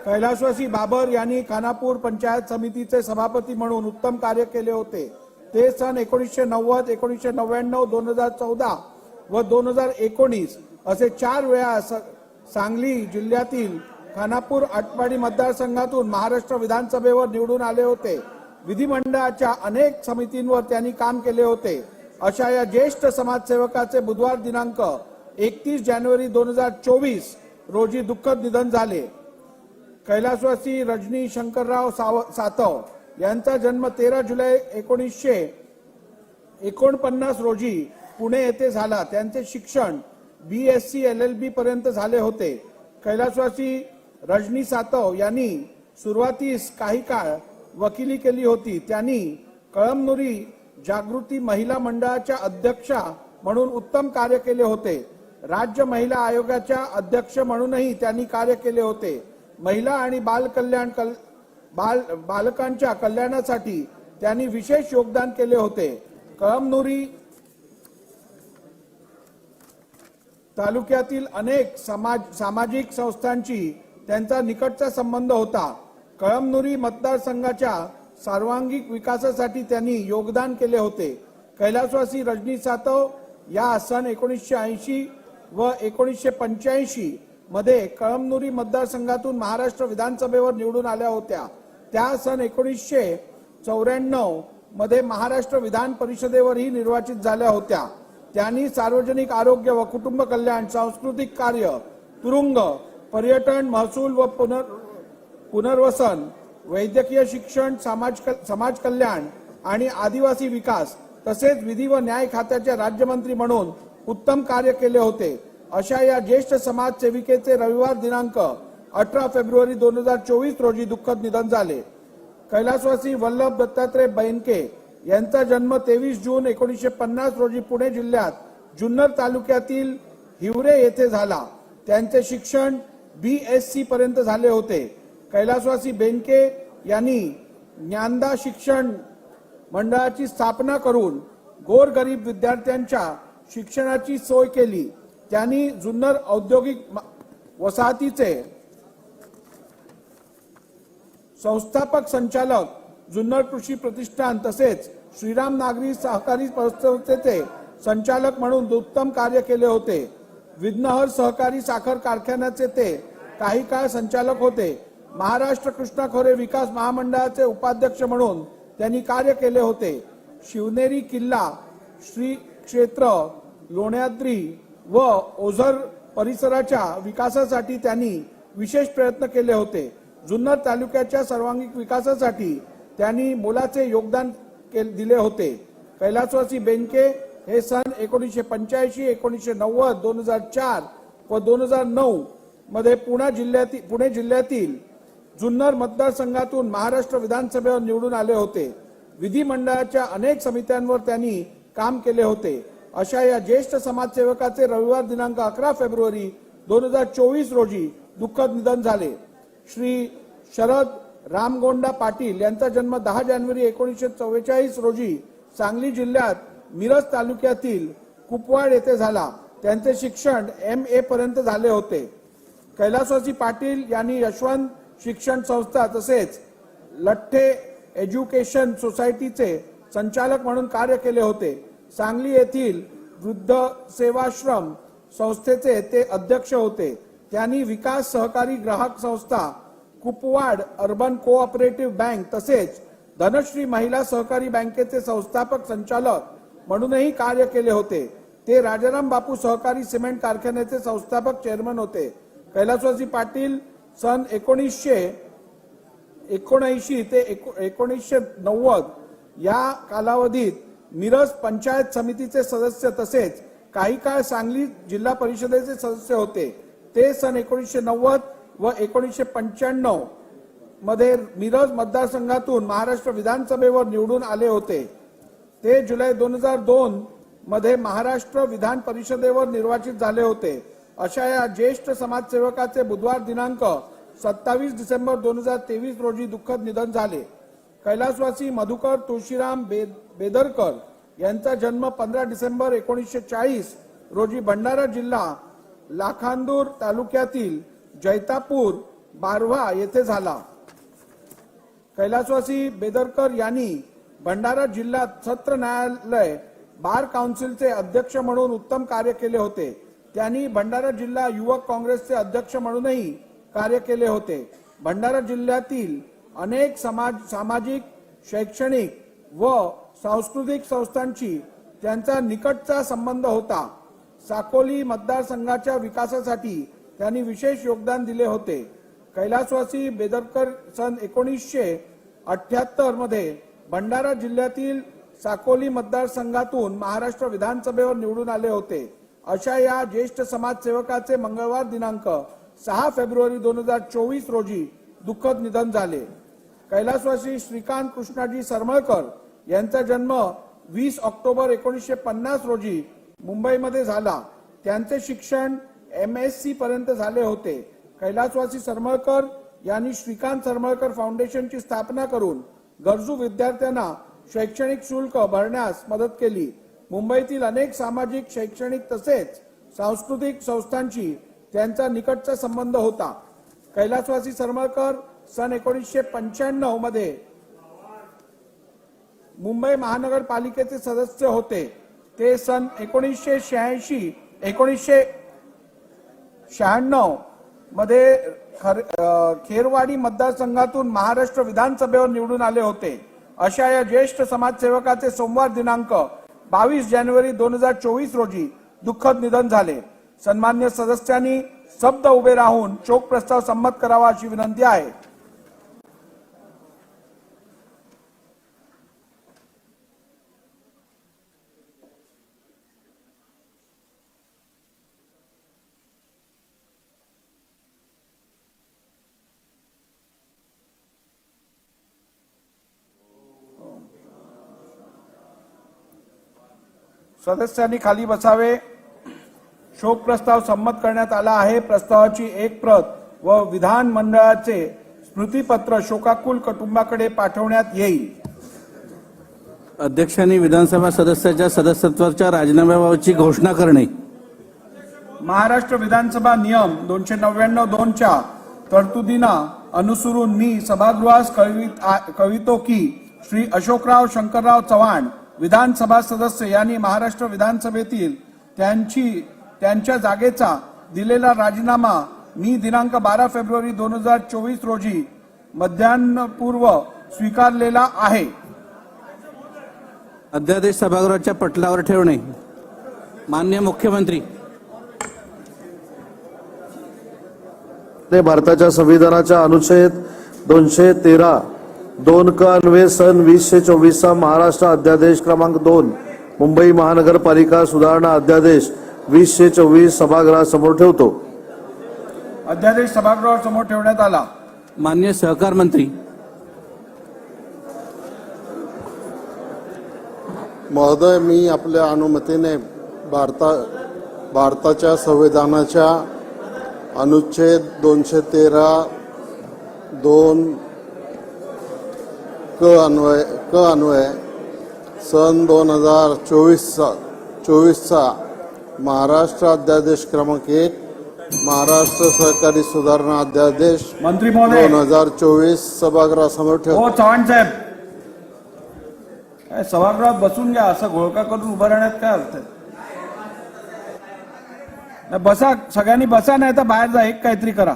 कैलासवासी बाबर यांनी खानापूर पंचायत समितीचे सभापती म्हणून उत्तम कार्य केले होते. ते सन 1990, 1999, 2014 व 2019 असे 4 वेळा सांगली जिल्ह्यातील खानापूर आटपाडी मतदारसंघातून महाराष्ट्र विधानसभेवर निवडून आले होते. विधिमंडळाच्या अनेक समितींवर त्यांनी काम केले होते. अशा या ज्येष्ठ समाजसेवकाचे बुधवार दिनांक 31 जानेवारी 2024 रोजी दुःखद निधन झाले. कैलासवासी रजनी शंकरराव सातव यांचा जन्म 13 जुलै 1949 रोजी पुणे येथे झाला. त्यांचे शिक्षण BSc LLB पर्यंत झाले होते. कैलासवासी रजनी सातव यांनी सुरुवातीस काही काळ वकिली केली होती. त्यांनी कळमनुरी जागृती महिला मंडळाच्या अध्यक्षा म्हणून उत्तम कार्य केले होते. राज्य महिला आयोगाच्या अध्यक्ष म्हणूनही त्यांनी कार्य केले होते. महिला आणि बालकांच्या कल्याणासाठी त्यांनी विशेष योगदान केले होते. कळमनुरी तालुक्यातील अनेक सामाजिक संस्थांची त्यांचा निकटचा संबंध होता. कळमनुरी मतदारसंघाच्या सर्वांगीण विकासासाठी त्यांनी योगदान केले होते. कैलासवासी रजनी सातव या सन 1980 व 1985 मध्ये कळमनुरी मतदारसंघातून महाराष्ट्र विधानसभेवर निवडून आल्या होत्या. त्या सन 1994 मध्ये महाराष्ट्र विधान परिषदेवरही निर्वाचित झाल्या होत्या. त्यांनी सार्वजनिक आरोग्य व कुटुंब कल्याण, सांस्कृतिक कार्य, तुरुंग, पर्यटन, महसूल व पुनर्वसन, वैद्यकीय शिक्षण, समाज कल्याण आणि आदिवासी विकास तसेच विधी व न्याय खात्याचे राज्यमंत्री म्हणून उत्तम कार्य केले होते अशा या ज्येष्ठ समाजसेविकेचे रविवार दिनांक 18 फेब्रुवारी 2024 रोजी दुःखद निधन झाले. कैलासवासी वल्लभ दत्तात्रय बेनके यांचा जन्म 23 जून 1950 रोजी पुणे जिल्ह्यात जुन्नर तालुक्यातील हिवरे येथे झाला. त्यांचे शिक्षण BSc पर्यंत झाले होते. कैलासवासी बेनके यांनी ज्ञानदा शिक्षण मंडळाची स्थापना करून गोरगरीब विद्यार्थ्यांच्या शिक्षणाची सोय केली. त्यांनी जुन्नर औद्योगिक वसाहतीचे संस्थापक संचालक, जुन्नर कृषी प्रतिष्ठान तसेच श्रीराम नागरी सहकारी संस्थेचे संचालक म्हणून उत्तम कार्य केले होते. विघ्नहर सहकारी साखर कारखान्याचे ते काही काळ संचालक होते. महाराष्ट्र कृष्णा खोरे विकास महामंडळाचे उपाध्यक्ष म्हणून त्यांनी कार्य केले होते. शिवनेरी किल्ला, श्री क्षेत्र, लोण्याद्री व ओझर परिसराच्या विकासासाठी त्यांनी विशेष प्रयत्न केले होते. जुन्नर तालुक्याच्या सर्वांगीण विकासासाठी त्यांनी मोलाचे योगदान दिले होते. कैलासवासी बेनके हे सन 1985, 1990, 2004 व 2009 मध्ये पुणे जिल्ह्यातील जुन्नर मतदारसंघातून महाराष्ट्र विधानसभेवर निवडून आले होते. विधिमंडळाच्या अनेक समित्यांवर त्यांनी काम केले होते. अशा या ज्येष्ठ समाजसेवकाचे रविवार दिनांक 11 फेब्रुवारी 2024 रोजी दुःखद निधन झाले. श्री शरद रामगोंडा पाटील यांचा जन्म 10 जानेवारी 1944 रोजी सांगली जिल्ह्यात मिरज तालुक्यातील कुपवाड येथे झाला. त्यांचे शिक्षण MA पर्यंत झाले होते. कैलासवासी पाटील यांनी यशवंत शिक्षण संस्था तसेच लठ्ठे एज्युकेशन सोसायटीचे संचालक म्हणून कार्य केले होते. सांगली येथील वृद्ध सेवाश्रम संस्थेचे ते अध्यक्ष होते. त्यांनी विकास सहकारी ग्राहक संस्था, कुपवाड अर्बन कोऑपरेटिव्ह बँक तसेच धनश्री महिला सहकारी बँकेचे संस्थापक संचालक म्हणूनही कार्य केले होते. ते राजाराम बापू सहकारी सिमेंट कारखान्याचे संस्थापक चेअरमन होते. कैलासवासी पाटील सन 1979 ते 1990 या कालावधीत मिरज पंचायत समितीचे सदस्य तसेच काही काळ सांगली जिल्हा परिषदेचे सदस्य होते. ते सन 1990 व 1995 मध्ये मिरज मतदारसंघातून महाराष्ट्र विधानसभेवर निवडून आले होते. ते जुलै 2002 मध्ये महाराष्ट्र विधान परिषदेवर निर्वाचित झाले होते. अशा या ज्येष्ठ समाजसेवकाचे बुधवार दिनांक 27 डिसेंबर 2023 रोजी दुःखद निधन झाले. कैलासवासी मधुकर तुळशीराम बेदरकर यांचा जन्म 15 डिसेंबर 1940 रोजी भंडारा जिल्हा लाखांदूर तालुक्यातील जैतापूर बारव्हा येथे झाला. कैलासवासी बेदरकर यांनी भंडारा जिल्हा सत्र न्यायालय बार काउन्सिलचे अध्यक्ष म्हणून उत्तम कार्य केले होते. त्यांनी भंडारा जिल्हा युवक काँग्रेसचे अध्यक्ष म्हणूनही कार्य केले होते. भंडारा जिल्ह्यातील अनेक सामाजिक, शैक्षणिक व सांस्कृतिक संस्थांशी त्यांचा निकटचा संबंध होता. साकोली मतदारसंघाच्या विकासासाठी त्यांनी विशेष योगदान दिले होते. कैलासवासी बेदरकर सन 1978 मध्ये भंडारा जिल्ह्यातील साकोली मतदारसंघातून महाराष्ट्र विधानसभेवर निवडून आले होते. अशा या ज्येष्ठ समाजसेवकाचे मंगळवार दिनांक 6 फेब्रुवारी 2024 रोजी दुःखद निधन झाले. कैलासवासी श्रीकांत कृष्णाजी सरमळकर यांचा जन्म 20 ऑक्टोबर 1950 रोजी मुंबईमध्ये झाला. त्यांचे शिक्षण MSc पर्यंत झाले होते. कैलासवासी सरमळकर यांनी श्रीकांत सरमळकर फाउंडेशनची स्थापना करून गरजू विद्यार्थ्यांना शैक्षणिक शुल्क भरण्यास मदत केली. मुंबईतील अनेक सामाजिक, शैक्षणिक तसेच सांस्कृतिक संस्थांशी त्यांचा निकटचा संबंध होता. कैलासवासी सरमळकर सन 1995 मध्ये मुंबई महानगरपालिकेचे सदस्य होते. ते सन 1996 मध्ये खेरवाडी मतदारसंघातून महाराष्ट्र विधानसभेवर निवडून आले होते. अशा या ज्येष्ठ समाजसेवकाचे सोमवार दिनांक 22 जानेवारी 2024 रोजी दुःखद निधन झाले. सन्मान्य सदस्यांनी शब्द उभे राहून शोक प्रस्ताव संमत करावा अशी विनंती आहे. सदस्यांनी खाली बसावे. शोक प्रस्ताव संमत करण्यात आला आहे. प्रस्तावाची एक प्रत व विधान मंडळाचे स्मृतिपत्र शोकाकुल कुटुंबाकडे पाठवण्यात येईल. अध्यक्षांनी विधानसभा सदस्याच्या सदस्यत्वाच्या राजीनाम्याबाबतची घोषणा करणे. महाराष्ट्र विधानसभा नियम 299(2) च्या तरतुदींना अनुसरून मी सभागृहास कळवितो की श्री अशोकराव शंकरराव चव्हाण विधानसभा सदस्य यांनी महाराष्ट्र विधानसभेतील त्यांच्या जागेचा दिलेला राजीनामा मी दिनांक 12 फेब्रुवारी 2024 रोजी मध्यान्हपूर्व स्वीकारलेला आहे. अध्यादेश सभागृहाच्या पटलावर ठेवणे. माननीय मुख्यमंत्री. भारताच्या संविधानाच्या अनुच्छेद 213(2) क अन्वये सन 2024 महाराष्ट्र अध्यादेश क्रमांक 2 मुंबई महानगरपालिका सुधारणा अध्यादेश 2024 सभागृहासमोर ठेवतो. अध्यादेश सभागृहासमोर ठेवण्यात आला. माननीय सहकार मंत्री. महोदय, मी आपल्या अनुमतीने भारताच्या संविधानाच्या अनुच्छेद 213(2) क अन्वये सन 2024 महाराष्ट्र अध्यादेश क्रमांक 1 महाराष्ट्र सहकारी सुधारणा अध्यादेश मंत्री महोदय 2024 सभागृहासमोर ठेवतो. हो चव्हाण साहेब, सभागृहात बसून घ्या. असं घोळका करून उभं राहण्यात काय अर्थ आहे? बसा, सगळ्यांनी बसा, नाही तर बाहेर जा, एक काहीतरी करा.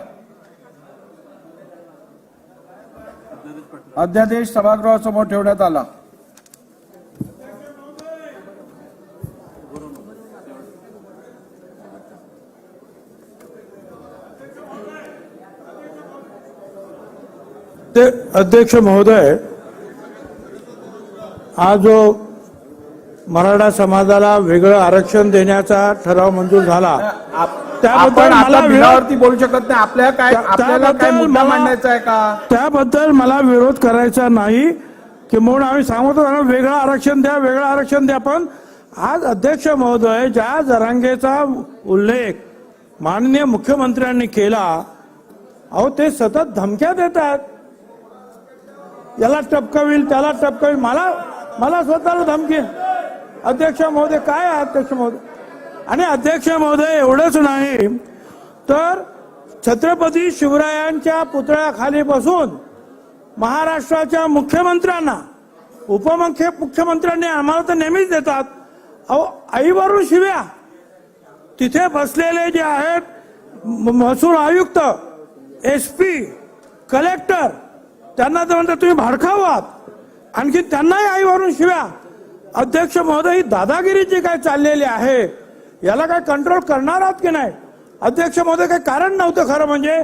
अध्यादेश सभागृहासमोर ठेवण्यात आला. अध्यक्ष महोदय, आज जो मराठा समाजाला वेगळं आरक्षण देण्याचा ठराव मंजूर झाला त्याबद्दल आपण मला आता बिलावरती बोलू शकत नाही. आपल्याला काय मुद्दा मांडायचा आहे का? त्याबद्दल मला विरोध करायचा नाही की म्हणून आम्ही सांगतो ना, वेगळं आरक्षण द्या, वेगळं आरक्षण द्या. पण आज अध्यक्ष महोदय, ज्या जरांगेचा उल्लेख माननीय मुख्यमंत्र्यांनी केला, अहो ते सतत धमक्या देतात. याला टपकविल, त्याला टपकविल. मला स्वतःला धमकी. अध्यक्ष महोदय, काय आहे अध्यक्ष महोदय? आणि अध्यक्ष महोदय, एवढंच नाही तर छत्रपती शिवरायांच्या पुतळ्याखाली बसून महाराष्ट्राच्या मुख्यमंत्र्यांना, उपमुख्यमंत्र्यांनी आम्हाला तर नेहमीच देतात, अहो आईवरून शिव्या. तिथे बसलेले जे आहेत महसूल आयुक्त, SP, कलेक्टर, त्यांना तर म्हणतात तुम्ही भाडखाऊ आहात. आणखी त्यांनाही आईवरून शिव्या. अध्यक्ष महोदय, ही दादागिरी जी काय चाललेली आहे याला काय कंट्रोल करणार आहात की नाही? अध्यक्ष महोदय, काही कारण नव्हतं खरं म्हणजे.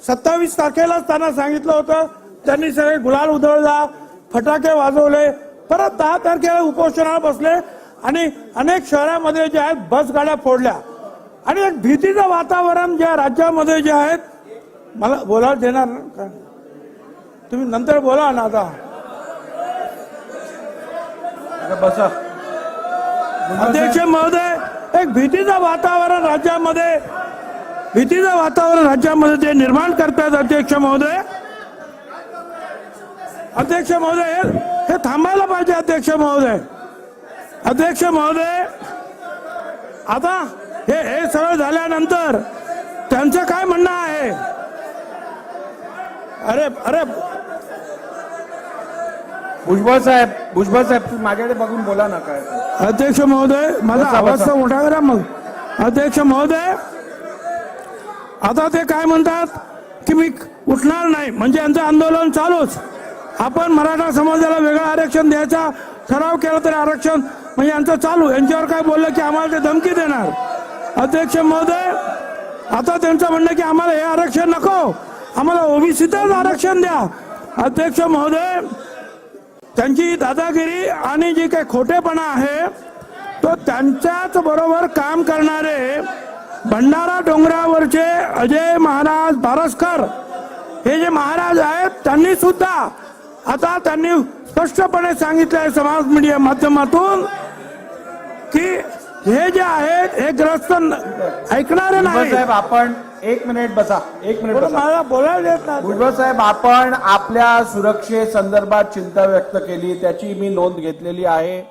27 तारखेलाच त्यांना सांगितलं होतं, त्यांनी सगळे गुलाल उधळला, फटाके वाजवले, परत 10 तारखेला उपोषणाला बसले आणि अनेक शहरामध्ये जे आहेत बस गाड्या फोडल्या आणि एक भीतीचं वातावरण ज्या राज्यामध्ये जे आहेत. मला बोलायला देणार का? तुम्ही नंतर बोला ना. आता बसा. अध्यक्ष महोदय, एक भीतीचं वातावरण राज्यामध्ये ते निर्माण करतात. अध्यक्ष महोदय, हे थांबायला पाहिजे. अध्यक्ष महोदय, आता हे सगळं झाल्यानंतर त्यांचं काय म्हणणं आहे? अरे भुजबळ साहेब, तुम्ही माझ्याकडे बघून बोला ना. काय अध्यक्ष महोदय, माझा आवाज तर मोठा करा मग. अध्यक्ष महोदय, आता ते काय म्हणतात की मी उठणार नाही, म्हणजे यांचं आंदोलन चालूच. आपण मराठा समाजाला वेगळं आरक्षण द्यायचा ठराव केला तरी आरक्षण म्हणजे यांचं चालू. यांच्यावर काय बोललं की आम्हाला ते धमकी देणार. अध्यक्ष महोदय, आता त्यांचं म्हणणं की आम्हाला हे आरक्षण नको, आम्हाला ओबीसीतच आरक्षण द्या. अध्यक्ष महोदय, त्यांची दादागिरी आणि जी काही खोटेपणा आहे तो त्यांच्याच बरोबर काम करणारे भंडारा डोंगरावरचे अजय महाराज बारसकर हे जे महाराज आहेत, त्यांनी सुद्धा आता त्यांनी स्पष्टपणे सांगितलंय समाज मीडिया माध्यमातून की हे जे आहेत हे ग्रस्त ऐकणारे नाही. साहेब आपण 1 मिनिट बसा, 1 मिनिट बसा. मला बोलायला देत नाही. भुजबळ साहेब, आपण आपल्या सुरक्षेसंदर्भात चिंता व्यक्त केली, त्याची मी नोंद घेतलेली आहे.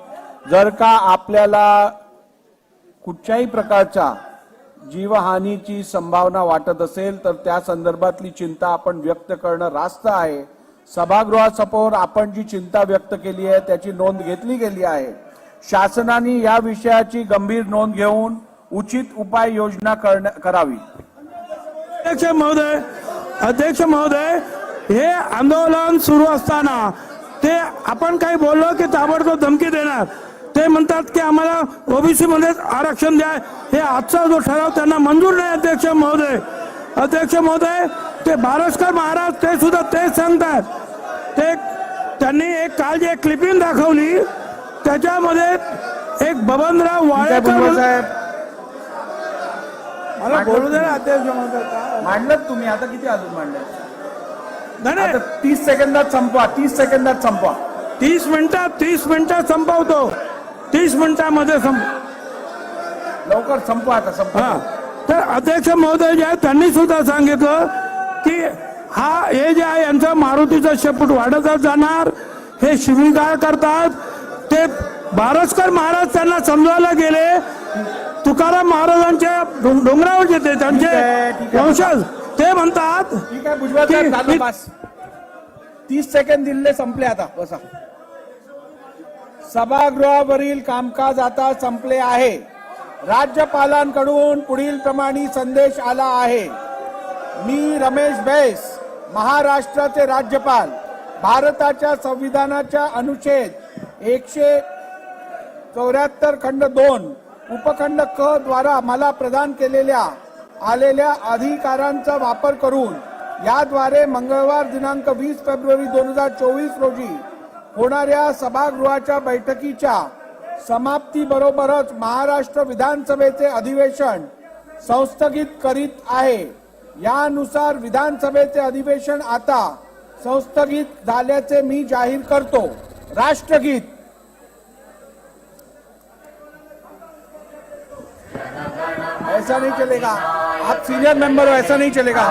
जर का आपल्याला कुठच्याही प्रकारच्या जीवहानीची संभावना वाटत असेल तर त्या संदर्भातली चिंता आपण व्यक्त करणं रास्त आहे. सभागृहासमोर आपण जी चिंता व्यक्त केली आहे त्याची नोंद घेतली गेली आहे. शासनाने या विषयाची गंभीर नोंद घेऊन उचित उपाययोजना करावी. अध्यक्ष महोदय, हे आंदोलन सुरू असताना ते आपण काही बोललो की ताबडतोब धमकी देणार. ते म्हणतात की आम्हाला ओबीसी मध्ये आरक्षण द्या. हे आजचा जो ठराव त्यांना मंजूर नाही. अध्यक्ष महोदय, ते बारसकर महाराज ते सुद्धा तेच सांगतात. त्यांनी एक काल जे क्लिपिंग दाखवली त्याच्यामध्ये एक बबनराव वाळेकर साहेब मला बोलू दे ना. अध्यक्ष महोदय, मांडलं तुम्ही, आता किती अजून मांडलं? नाही 30 सेकंदात संपवा, 30 सेकंदात संपवा. 30 मिनिटात संपवतो. 30 मिनिटामध्ये लवकर संपवा, आता संपवा. हा, तर अध्यक्ष महोदय जे आहेत त्यांनी सुद्धा सांगितलं की हे जे आहे यांचा मारुतीचा शेपूट वाढतच जाणार. हे शिवीगाळ करतात. ते बारसकर महाराज त्यांना समजायला गेले. तुकाराम महाराजांच्या डोंगरावर येते त्यांचे वंशज ते म्हणतात. ठीक आहे भुजबळ साहेब, झालं बस. 30 सेकंद दिले, संपले. आता बसा. सभागृहावरील कामकाज आता संपले आहे. राज्यपालांकडून पुढील प्रमाणे संदेश आला आहे. मी रमेश बैस, महाराष्ट्राचे राज्यपाल, भारताच्या संविधानाच्या अनुच्छेद 174 खंड 2 उपखंड क द्वारा मला प्रदान आलेल्या अधिकारांचा वापर करून याद्वारे मंगळवार दिनांक 20 फेब्रुवारी 2024 रोजी होणाऱ्या सभागृहाच्या बैठकीच्या समाप्तीबरोबरच महाराष्ट्र विधानसभेचे अधिवेशन संस्थगित करीत आहे. यानुसार विधानसभेचे अधिवेशन आता संस्थगित झाल्याचे मी जाहीर करतो. राष्ट्रगीत. ऐसा नहीं चलेगा, आप सीनियर मेंबर हो, ऐसा नहीं चलेगा.